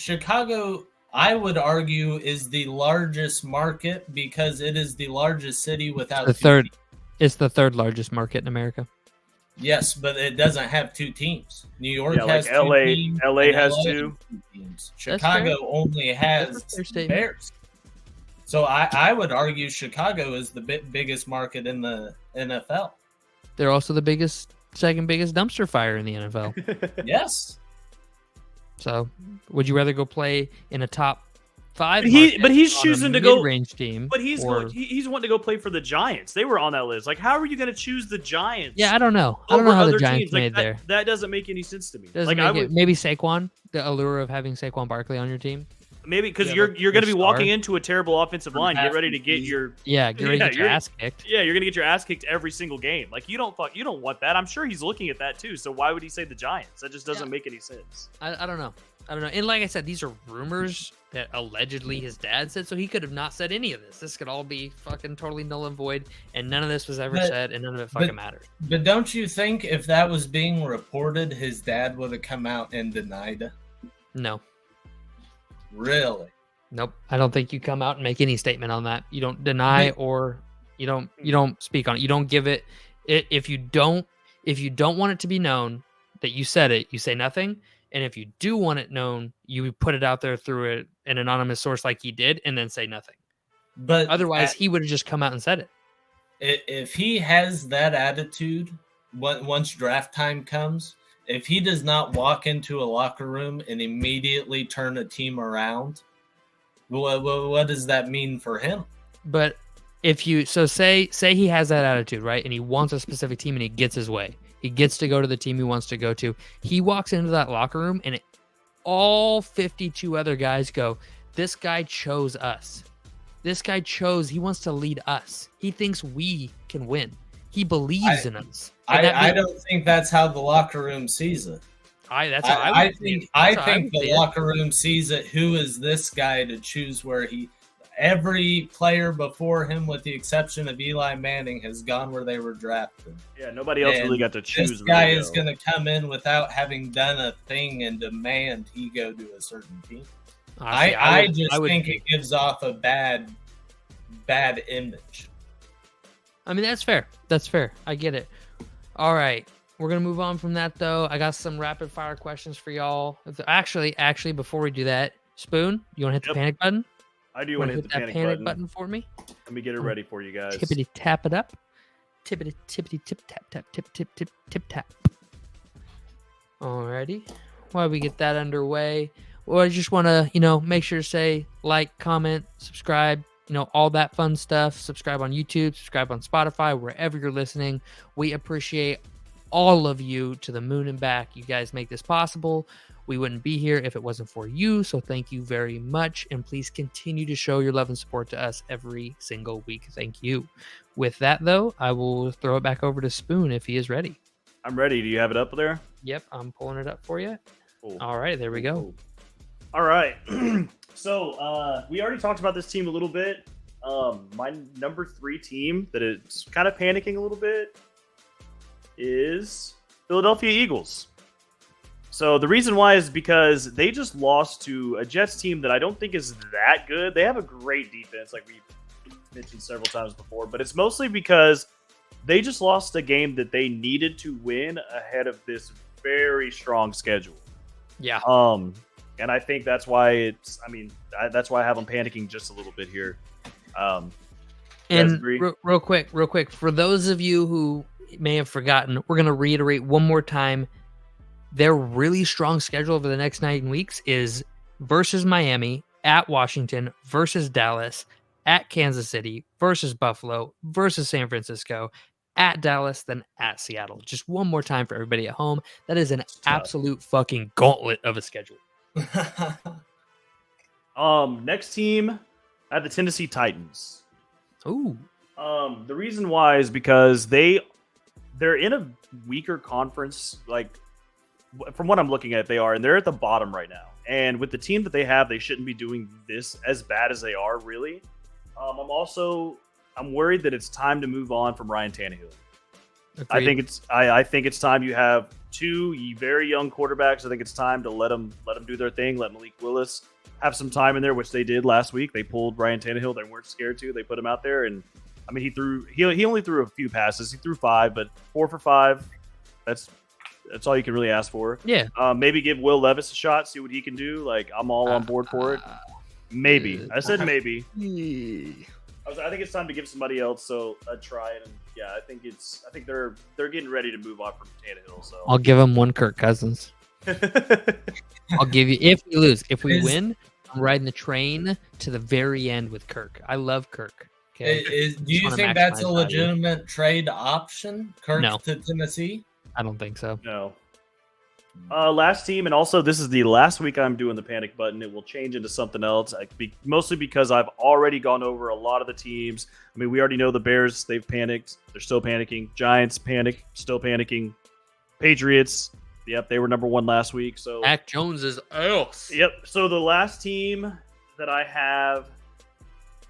I would argue, is the largest market because it is the largest city without the third. It's the third largest market in America. Yes, but it doesn't have 2 teams. New York has like 2 teams. LA has 2 teams. Chicago only has Bears. So I would argue Chicago is the biggest market in the NFL. They're also the second biggest dumpster fire in the NFL. Yes. So, would you rather go play in a top 5? But he's choosing to go range team. But he's wanting to go play for the Giants. They were on that list. Like, how are you going to choose the Giants? Yeah, I don't know. I don't know how the Giants made that, there. That doesn't make any sense to me. Maybe Saquon, the allure of having Saquon Barkley on your team. Maybe because Yeah, you're like going to be your walking star. into a terrible offensive line. Get ready to get your Yeah, get ready to get your you're- ass kicked. yeah. You're going to get your ass kicked every single game. Like you don't want that. I'm sure he's looking at that too. So why would he say the Giants? That just doesn't make any sense. I don't know. And like I said, these are rumors that allegedly his dad said, so he could have not said any of this. This could all be fucking totally null and void, and none of this was ever said, and none of it fucking matters. But don't you think if that was being reported, his dad would have come out and denied it? No. Really? Nope. I don't think you come out and make any statement on that. You don't deny or you don't speak on it. You don't give it if you don't want it to be known that you said it, you say nothing. And if you do want it known, you put it out there through an anonymous source like he did and then say nothing. But otherwise he would have just come out and said it. If he has that attitude once draft time comes, if he does not walk into a locker room and immediately turn a team around, what does that mean for him? But if you say he has that attitude, right, and he wants a specific team and he gets his way, he gets to go to the team he wants to go to. He walks into that locker room and all 52 other guys go, "This guy chose us. This guy he wants to lead us. He thinks we can win. He believes in us." I don't think that's how the locker room sees it. I think the locker room sees it. Who is this guy to choose where every player before him, with the exception of Eli Manning, has gone where they were drafted. Yeah, nobody else really got to choose. This guy is going to come in without having done a thing and demand he go to a certain team. I think it gives off a bad image. I mean, that's fair. That's fair. I get it. All right. We're going to move on from that, though. I got some rapid fire questions for y'all. Actually, before we do that, Spoon, you want to hit the panic button? I do want to hit the panic button for me. Let me get it ready for you guys. Tippity tap it up. Tippity tippity tip tap tap tip tip tip tip tap. Alrighty. While we get that underway, well, I just want to, make sure to say like, comment, subscribe, all that fun stuff. Subscribe on YouTube, subscribe on Spotify, wherever you're listening. We appreciate all of you to the moon and back. You guys make this possible. We wouldn't be here if it wasn't for you, so thank you very much, and please continue to show your love and support to us every single week. Thank you. With that, though, I will throw it back over to Spoon if he is ready. I'm ready. Do you have it up there? Yep, I'm pulling it up for you. Cool. All right, there we go. Cool. All right. So we already talked about this team a little bit. My number 3 team that is kind of panicking a little bit is Philadelphia Eagles. So the reason why is because they just lost to a Jets team that I don't think is that good. They have a great defense, like we mentioned several times before, but it's mostly because they just lost a game that they needed to win ahead of this very strong schedule. Yeah. And I think that's why that's why I have them panicking just a little bit here. And real quick, for those of you who may have forgotten, we're going to reiterate one more time. Their really strong schedule over the next 9 weeks is versus Miami, at Washington, versus Dallas, at Kansas City, versus Buffalo, versus San Francisco, at Dallas, then at Seattle. Just one more time for everybody at home. That is an absolute fucking gauntlet of a schedule. Next team, I have the Tennessee Titans. Ooh. The reason why is because they're in a weaker conference, like from what I'm looking at, and they're at the bottom right now. And with the team that they have, they shouldn't be doing this as bad as they are, really. I'm worried that it's time to move on from Ryan Tannehill. Agreed. I think it's time. You have 2 very young quarterbacks. I think it's time to let them do their thing. Let Malik Willis have some time in there, which they did last week. They pulled Ryan Tannehill. They weren't scared to. They put him out there, and I mean, he only threw a few passes. He threw 5, but 4 for 5. That's all you can really ask for. Yeah. Maybe give Will Levis a shot, see what he can do. Like, I'm all on board for it. Maybe. I said maybe. I think it's time to give somebody else a try. And yeah, I think they're getting ready to move on from Tannehill. So I'll give him one Kirk Cousins. I'll give you, if we lose. If we win, I'm riding the train to the very end with Kirk. I love Kirk. Okay. Do you think that's a legitimate trade option? Kirk No. to Tennessee? I don't think so. No. Last team, and also this is the last week I'm doing the panic button. It will change into something else, mostly because I've already gone over a lot of the teams. I mean, we already know the Bears, they've panicked. They're still panicking. Giants, panic, still panicking. Patriots, yep, they were number 1 last week. So Mac Jones is else. Yep, so the last team that I have,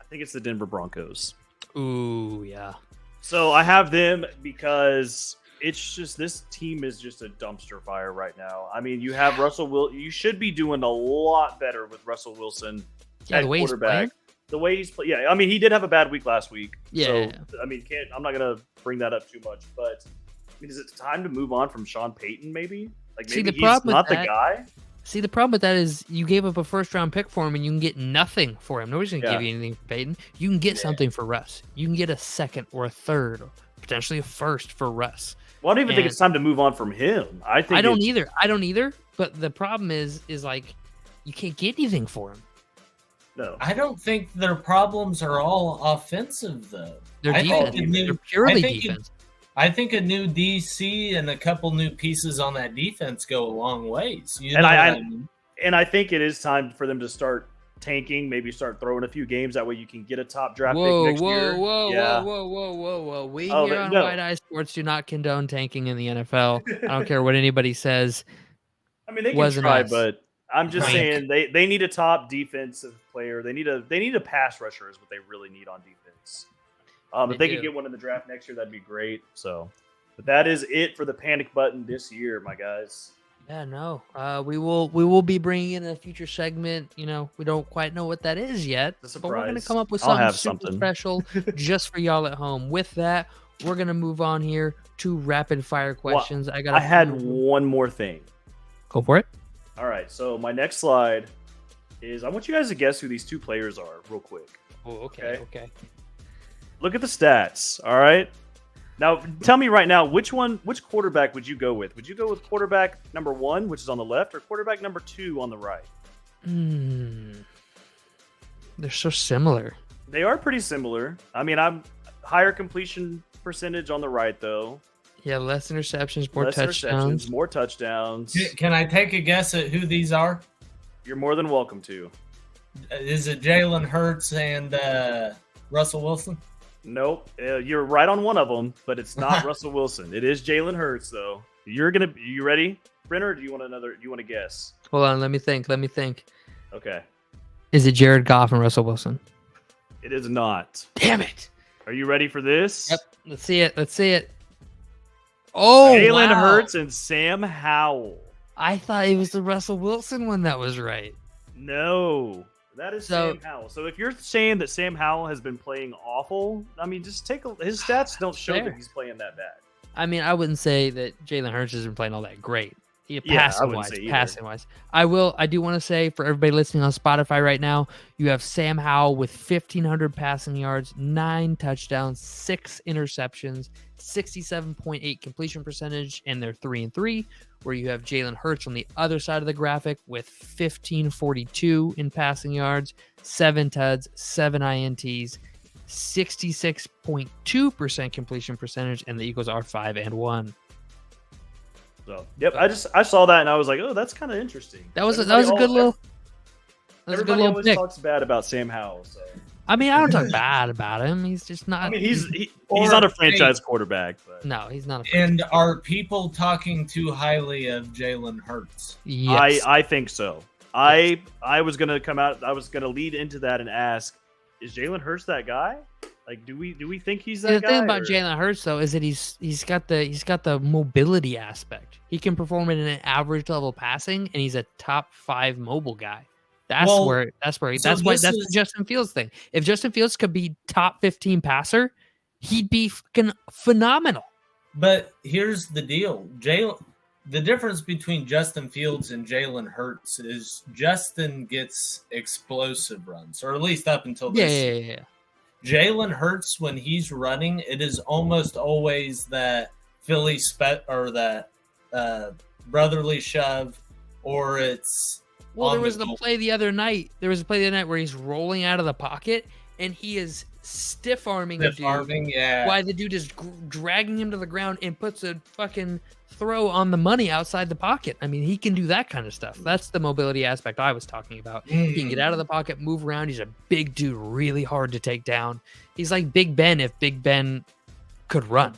I think it's the Denver Broncos. Ooh, yeah. So I have them because it's just this team is just a dumpster fire right now. I mean, you have Russell Wilson. You should be doing a lot better with Russell Wilson at the way quarterback. The way he's playing. Yeah, I mean, he did have a bad week last week. Yeah. So, I mean, I'm not gonna bring that up too much, but I mean, is it time to move on from Sean Payton? Maybe See, the he's problem not with the that- guy. See, the problem with that is you gave up a first-round pick for him, and you can get nothing for him. Nobody's going to give you anything for Peyton. You can get something for Russ. You can get a second or a third, or potentially a first for Russ. Well, I don't even think it's time to move on from him. I don't either. But the problem is like you can't get anything for him. No, I don't think their problems are all offensive though. They're I defense. think They're purely think defense. I think a new DC and a couple new pieces on that defense go a long ways. You And know I what I mean? and I think it is time for them to start tanking. Maybe start throwing a few games. That way you can get a top draft pick next year. Whoa. We Oh, here on no. White Eye Sports do not condone tanking in the NFL. I don't care what anybody says. I mean, they can Wasn't try, us. but I'm just Right. saying they need a top defensive player. They need a pass rusher is what they really need on defense. If they do. could get one in the draft next year, that'd be great. So, but that is it for the panic button this year, my guys. Yeah, no. We will be bringing in a future segment. You know, we don't quite know what that is yet, It's a but we're gonna surprise. come up with I'll something have super something. special just for y'all at home. With that, we're gonna move on here to rapid fire questions. I had one more thing. Go for it. All right, so my next slide is I want you guys to guess who these two players are, real quick. Oh, okay. Look at the stats. All right. Now, tell me right now, which quarterback would you go with? Would you go with quarterback number 1, which is on the left, or quarterback number 2 on the right? They're so similar. They are pretty similar. I mean, I'm higher completion percentage on the right, though. Yeah, less interceptions, more Less touchdowns. interceptions, more touchdowns. Can I take a guess at who these are? You're more than welcome to. Is it Jalen Hurts and Russell Wilson? Nope, you're right on one of them, but it's not Russell Wilson. It is Jalen Hurts, though. You ready, Brenner? Or do you want to guess? Hold on, let me think. Okay, Is it Jared Goff and Russell Wilson? it is not. Damn it. Are you ready for this? Yep. Let's see it. Oh, Jalen wow. Hurts and Sam Howell. I thought it was the Russell Wilson one that was right. No, that is So- Sam Howell. So if you're saying that Sam Howell has been playing awful, I mean, just his stats don't show Fair. that he's playing that bad. I mean, I wouldn't say that Jalen Hurts hasn't been playing all that great. I Passing wouldn't wise, say either. passing wise. I do want to say for everybody listening on Spotify right now, you have Sam Howell with 1,500 passing yards, 9 touchdowns, 6 interceptions, 67.8 completion percentage, and they're 3-3. Where you have Jalen Hurts on the other side of the graphic with 1,542 in passing yards, 7 tuds, 7 INTs, 66.2% completion percentage, and the Eagles are 5-1. So yep, I saw that and I was like, oh, that's kind of interesting. That was a Everybody good little. That was a good Everybody little always pick. talks bad about Sam Howell. So I mean, I don't talk bad about him. He's just not. I mean, he's Or- not a franchise quarterback, but no, he's not. And are people talking too highly of Jalen Hurts? Yes. I think so. I was gonna come out. I was gonna lead into that and ask, is Jalen Hurts that guy? Like, do we think he's that The guy? thing about or- Jalen Hurts though is that he's got the mobility aspect. He can perform at an average level passing, and he's a top 5 mobile guy. That's Well, that's so the this is- Justin Fields thing. If Justin Fields could be top 15 passer, he'd be fucking phenomenal. But here's the deal. The difference between Justin Fields and Jalen Hurts is Justin gets explosive runs, or at least up until this. Yeah. Jalen Hurts, when he's running, it is almost always that Philly or that brotherly shove, or it's Well, on there was the the play the other night. There was a play the other night where he's rolling out of the pocket and he is stiff arming a dude. Yeah. Why the dude is dragging him to the ground and puts a fucking throw on the money outside the pocket. I mean, he can do that kind of stuff. That's the mobility aspect I was talking about. He can get out of the pocket, move around. He's a big dude, really hard to take down. He's like Big Ben if Big Ben could run.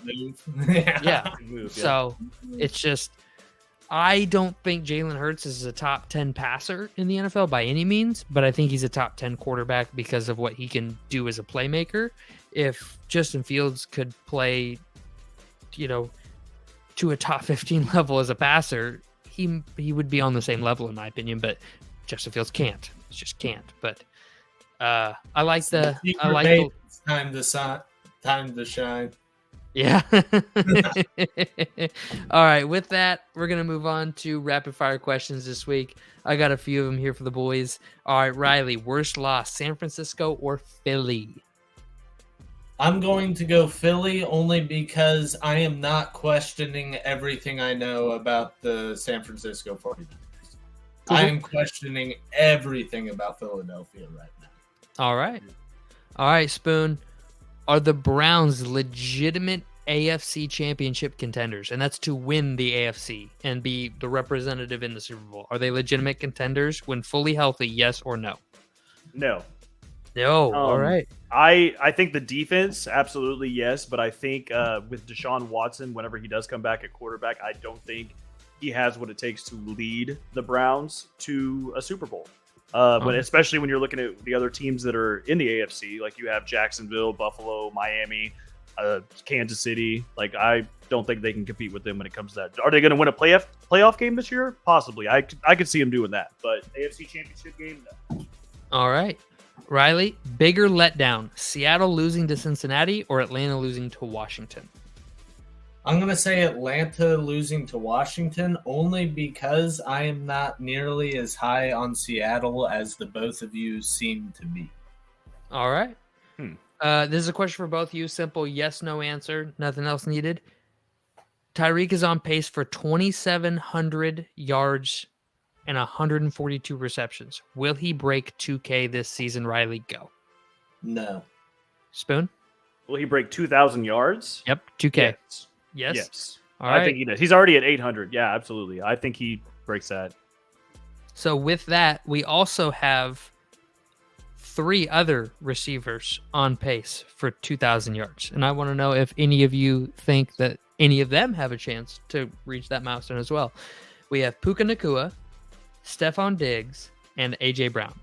Yeah. So it's just, I don't think Jalen Hurts is a top 10 passer in the NFL by any means, but I think he's a top 10 quarterback because of what he can do as a playmaker. If Justin Fields could play, to a top 15 level as a passer, he would be on the same level in my opinion, but Justin Fields can't. He just can't. But I like the time to shine. Yeah. All right. With that, we're going to move on to rapid fire questions this week. I got a few of them here for the boys. All right, Riley, worst loss, San Francisco or Philly? I'm going to go Philly only because I am not questioning everything I know about the San Francisco 49ers. I am questioning everything about Philadelphia right now. All right. All right, Spoon. Are the Browns legitimate AFC championship contenders? And that's to win the AFC and be the representative in the Super Bowl. Are they legitimate contenders when fully healthy, yes or no? No. No. All right. I think the defense, absolutely yes. But I think with Deshaun Watson, whenever he does come back at quarterback, I don't think he has what it takes to lead the Browns to a Super Bowl. But especially when you're looking at the other teams that are in the AFC, like you have Jacksonville, Buffalo, Miami, Kansas City. Like I don't think they can compete with them when it comes to that. Are they going to win a playoff game this year? Possibly. I could see them doing that. But AFC Championship game, no. All right. Riley, bigger letdown, Seattle losing to Cincinnati or Atlanta losing to Washington? I'm going to say Atlanta losing to Washington only because I am not nearly as high on Seattle as the both of you seem to be. All right. This is a question for both of you. Simple yes, no answer. Nothing else needed. Tyreek is on pace for 2,700 yards and 142 receptions. Will he break 2K this season, Riley? Go. No. Spoon? Will he break 2,000 yards? Yep, 2K. Yes. All right. I think he does. He's already at 800. Yeah, absolutely. I think he breaks that. So with that, we also have 3 other receivers on pace for 2,000 yards. And I want to know if any of you think that any of them have a chance to reach that milestone as well. We have Puka Nacua, Stephon Diggs, and A.J. Brown.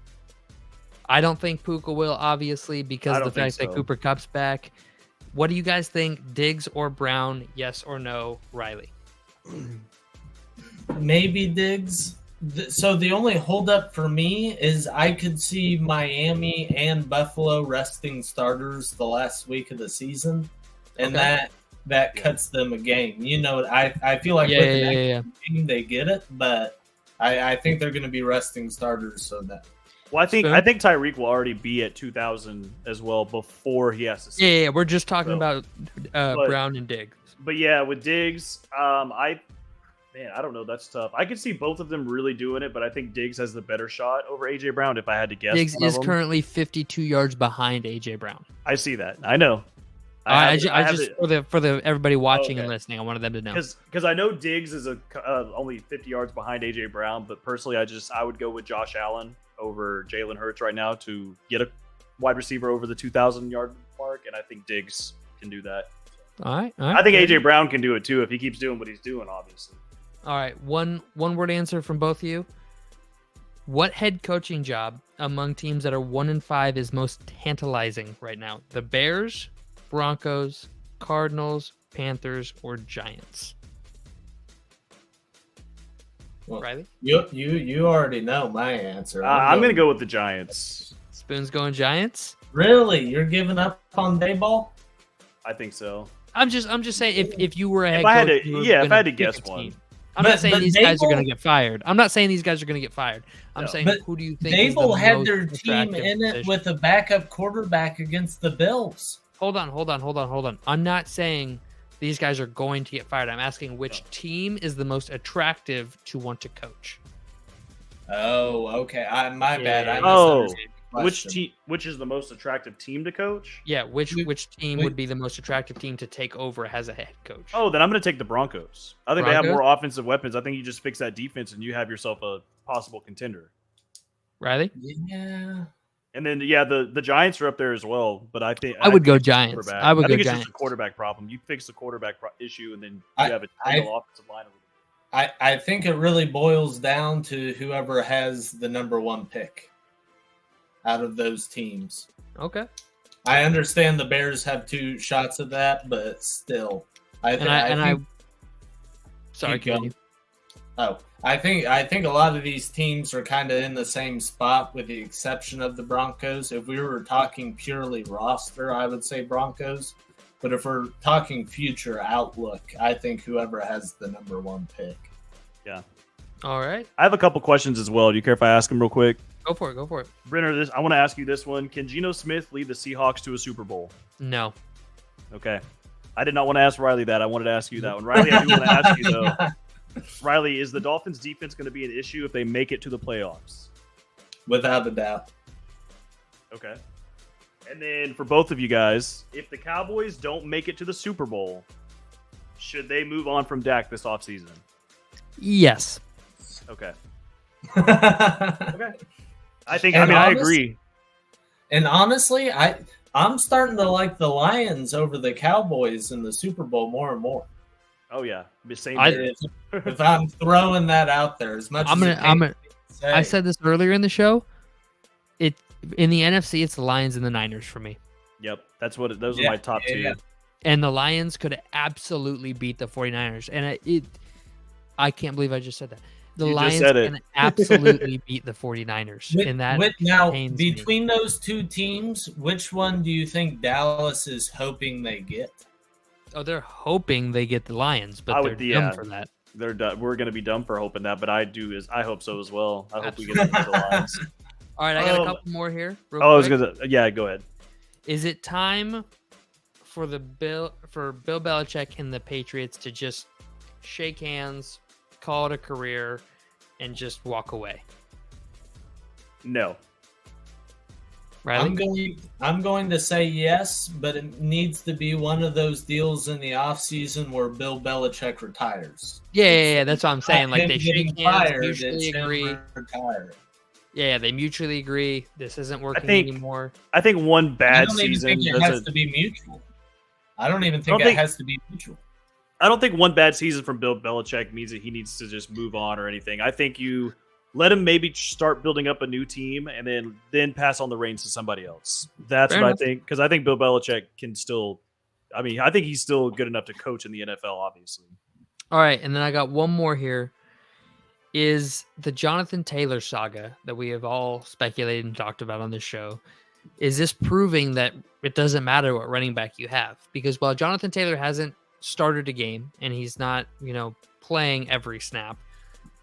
I don't think Puka will, obviously, because of the fact that Cooper Kupp's back. What do you guys think? Diggs or Brown? Yes or no, Riley? Maybe Diggs. So the only holdup for me is I could see Miami and Buffalo resting starters the last week of the season, and that cuts them a game. I feel like with the team they get it, but I think they're going to be resting starters so that. Well, I think Tyreek will already be at 2,000 as well before he has to. Yeah, we're just talking about Brown and Diggs. But yeah, with Diggs, I don't know. That's tough. I could see both of them really doing it, but I think Diggs has the better shot over A.J. Brown if I had to guess. Diggs is currently 52 yards behind A.J. Brown. I see that. I know. For everybody watching and listening, I wanted them to know. Because I know Diggs is only 50 yards behind A.J. Brown, but personally, I would go with Josh Allen over Jalen Hurts right now to get a wide receiver over the 2,000-yard mark, and I think Diggs can do that. All right. I think A.J. Brown can do it too if he keeps doing what he's doing, obviously. All right, one word answer from both of you. What head coaching job among teams that are 1-5 is most tantalizing right now? The Bears, Broncos, Cardinals, Panthers, or Giants? Well, Riley? You already know my answer. I'm going to go with the Giants. Spoon's going Giants? Really? You're giving up on Daboll? I think so. I'm just saying if you were a head coach, if I had to guess one. I'm not saying these guys are going to get fired. I'm saying who do you think Daboll is the had most their team in it with a backup quarterback against the Bills. Hold on. I'm not saying these guys are going to get fired. I'm asking which team is the most attractive to want to coach. Oh, okay. My bad. question. Which is the most attractive team to coach? Yeah, which team we- would be the most attractive team to take over as a head coach? Oh, then I'm going to take the Broncos. I think they have Broncos? more offensive weapons. I think you just fix that defense and you have yourself a possible contender. Riley? Yeah. And then the Giants are up there as well, but I think I would go it's just Giants. quarterback. I would go think it's Giants. just a quarterback problem. You fix the quarterback issue, and then you I- have a I- single offensive line. I think it really boils down to whoever has the number one pick out of those teams. Okay. I understand the Bears have 2 shots at that, but still, I think Sorry, Keep going. continue. I think a lot of these teams are kind of in the same spot, with the exception of the Broncos. If we were talking purely roster, I would say Broncos. But if we're talking future outlook, I think whoever has the number one pick. All right. I have a couple questions as well. Do you care if I ask them real quick? Go for it. Brenner, I want to ask you this one. Can Geno Smith lead the Seahawks to a Super Bowl? No. Okay. I did not want to ask Riley that. I wanted to ask you that one. Riley, I do want to ask you, though. Riley, is the Dolphins' defense going to be an issue if they make it to the playoffs? Without a doubt. Okay. And then for both of you guys, if the Cowboys don't make it to the Super Bowl, should they move on from Dak this offseason? Yes. Okay. Okay. I agree. And honestly, I'm starting to like the Lions over the Cowboys in the Super Bowl more and more. Oh yeah, same. If I'm throwing that out there, as much I said this earlier in the show. In the NFC, it's the Lions and the Niners for me. Yep, those are my top 2. Yeah. And the Lions could absolutely beat the 49ers. And I can't believe I just said that. The You Lions just said it. can absolutely beat the 49ers. Pains me. Between those 2 teams, which one do you think Dallas is hoping they get? Oh, they're hoping they get the Lions, but they're dumb for that. They're we're going to be dumb for hoping that, but I hope so as well. I hope we get the Lions. All right, I got a couple more here. I was gonna. Yeah, go ahead. Is it time for Bill Belichick and the Patriots to just shake hands, call it a career, and just walk away? No. Riley? I'm going to say yes, but it needs to be one of those deals in the offseason where Bill Belichick retires. Yeah, that's what I'm saying. Like, Him they shake getting hands, fired, mutually it's him agree. retiring. Yeah, they mutually agree. This isn't working anymore. I think one bad I don't even season think it has to be mutual. I don't even think it has to be mutual. I don't think one bad season from Bill Belichick means that he needs to just move on or anything. I think you let him maybe start building up a new team and then pass on the reins to somebody else. That's Fair what enough. I think, because I think Bill Belichick can still. I mean, I think he's still good enough to coach in the NFL, obviously. All right, and then I got one more here. Is the Jonathan Taylor saga that we have all speculated and talked about on this show, is this proving that it doesn't matter what running back you have? Because while Jonathan Taylor hasn't started a game and he's not, playing every snap,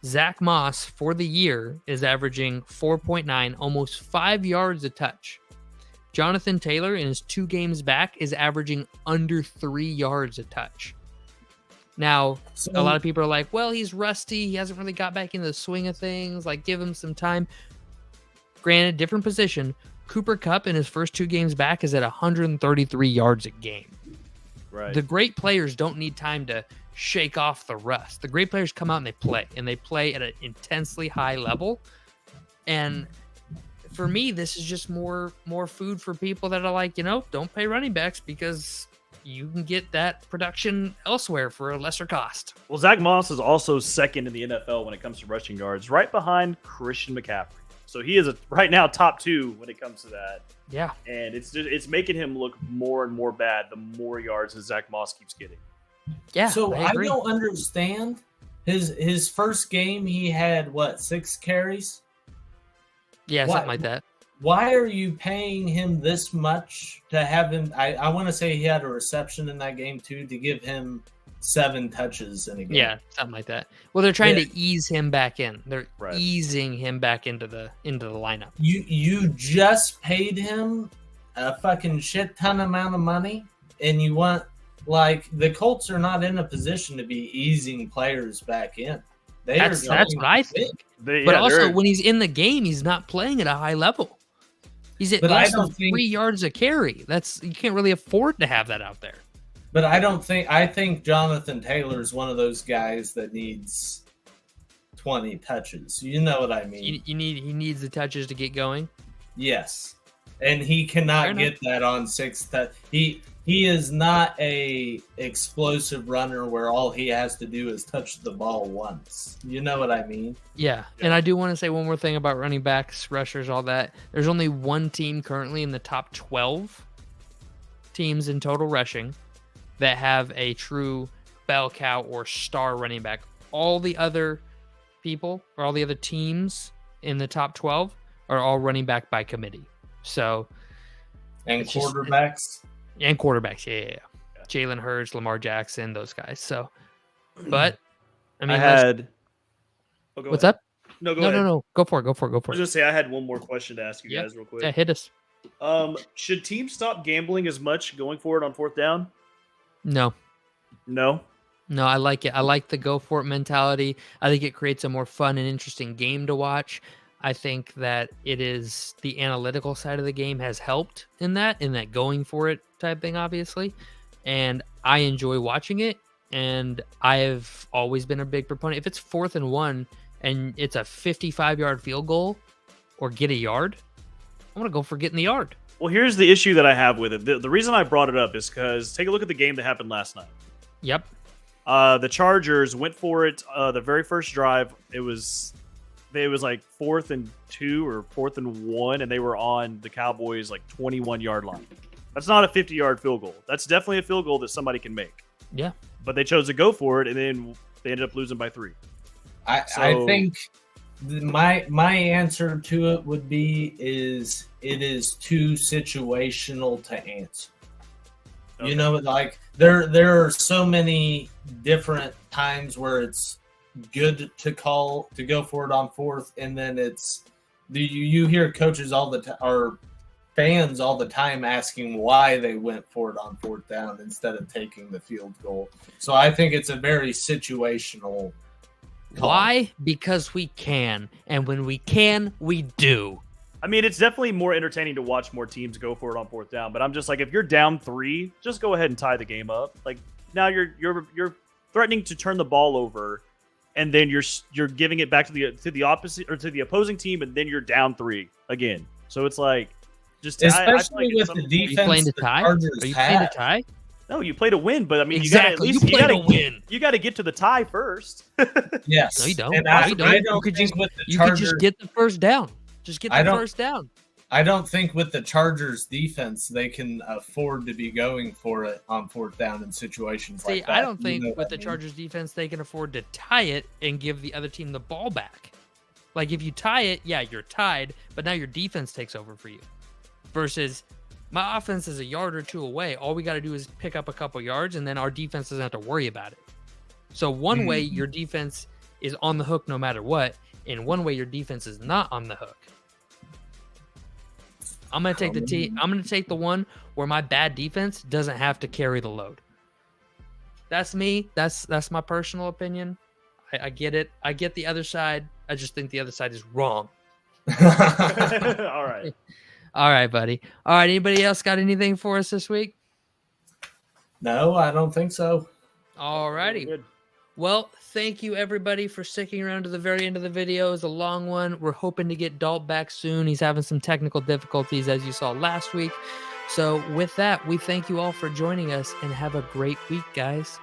Zach Moss for the year is averaging 4.9, almost 5 yards a touch. Jonathan Taylor in his 2 games back is averaging under 3 yards a touch. Now, a lot of people are like, well, he's rusty. He hasn't really got back into the swing of things. Like, give him some time. Granted, different position. Cooper Kupp in his first 2 games back is at 133 yards a game. Right. The great players don't need time to shake off the rust. The great players come out and they play at an intensely high level. And for me, this is just more food for people that are like, don't pay running backs because you can get that production elsewhere for a lesser cost. Well, Zach Moss is also second in the NFL when it comes to rushing yards, right behind Christian McCaffrey. So he is right now top 2 when it comes to that. Yeah. And it's making him look more and more bad the more yards that Zach Moss keeps getting. Yeah. So I agree. don't understand. His first game, he had 6 carries? Yeah, something like that. Why are you paying him this much to have him? I want to say he had a reception in that game too, to give him 7 touches in a game. Yeah, something like that. Well, they're trying to ease him back in. They're Right. easing him back into the lineup. You just paid him a fucking shit ton amount of money, and you want, the Colts are not in a position to be easing players back in. That's what I think. But also, when he's in the game, he's not playing at a high level. He's at But I less than don't think- 3 yards a carry. You can't really afford to have that out there. But I think Jonathan Taylor is one of those guys that needs 20 touches. You know what I mean? He needs the touches to get going. Yes. And he Fair cannot enough. get that on 6 He is not a explosive runner where all he has to do is touch the ball once. You know what I mean? Yeah. And I do want to say one more thing about running backs, rushers, all that. There's only one team currently in the top 12 teams in total rushing that have a true bell cow or star running back. All the other people or all the other teams in the top 12 are all running back by committee. So, And It's just- quarterbacks. and quarterbacks, yeah. Jalen Hurts, Lamar Jackson, those guys. So, but I mean, Oh, go what's ahead. up? No, go No, ahead. no. Go for it. I was gonna say I had one more question to ask you Yep. guys real quick. Yeah, hit us. Should teams stop gambling as much going forward on 4th down? No, No. I like it. I like the go for it mentality. I think it creates a more fun and interesting game to watch. I think that it is the analytical side of the game has helped in that going for it type thing, obviously. And I enjoy watching it. And I've always been a big proponent. If it's 4th and 1 and it's a 55-yard field goal or get a yard, I'm going to go for getting the yard. Well, here's the issue that I have with it. The reason I brought it up is because take a look at the game that happened last night. Yep. The Chargers went for it the very first drive. It was like 4th and 2 or 4th and 1, and they were on the Cowboys' like 21-yard line. That's not a 50-yard field goal. That's definitely a field goal that somebody can make. Yeah. But they chose to go for it, and then they ended up losing by 3. I think my answer to it would be it is too situational to answer. Okay. You know, like there are so many different times where it's good to go for it on 4th, and then you hear coaches all the time or fans all the time asking why they went for it on 4th down instead of taking the field goal. So I think it's a very situational call. Why? Because we can. And when we can, we do. I mean, it's definitely more entertaining to watch more teams go for it on 4th down. But I'm just like, if you're down 3, just go ahead and tie the game up. Like now you're threatening to turn the ball over, and then you're giving it back to the opposite or to the opposing team, and then you're down 3 again. So it's like, just I feel Especially like it's with the something- Are you playing defense to the tie? Chargers Are you playing to have. tie? No, you play to win, but I mean, Exactly. you play gotta to win. You got to get to the tie first. Yes. No, you don't. And No, I, you don't. I You don't could think just- with the You could Chargers, just get the first down. Just get I the don't- first down. I don't think with the Chargers defense they can afford to be going for it on 4th down in situations See, like that. I don't You think know with what the I mean? Chargers defense they can afford to tie it and give the other team the ball back. Like if you tie it, yeah, you're tied, but now your defense takes over for you. Versus my offense is a yard or 2 away. All we got to do is pick up a couple yards, and then our defense doesn't have to worry about it. So one way your defense is on the hook no matter what, and one way your defense is not on the hook. I'm gonna take I'm gonna take the one where my bad defense doesn't have to carry the load. That's me. That's my personal opinion. I get it. I get the other side. I just think the other side is wrong. All right. All right, buddy. All right. Anybody else got anything for us this week? No, I don't think so. All righty. Good. Well, thank you everybody for sticking around to the very end of the video. It's a long one. We're hoping to get Dalt back soon. He's having some technical difficulties as you saw last week. So with that, we thank you all for joining us and have a great week, guys.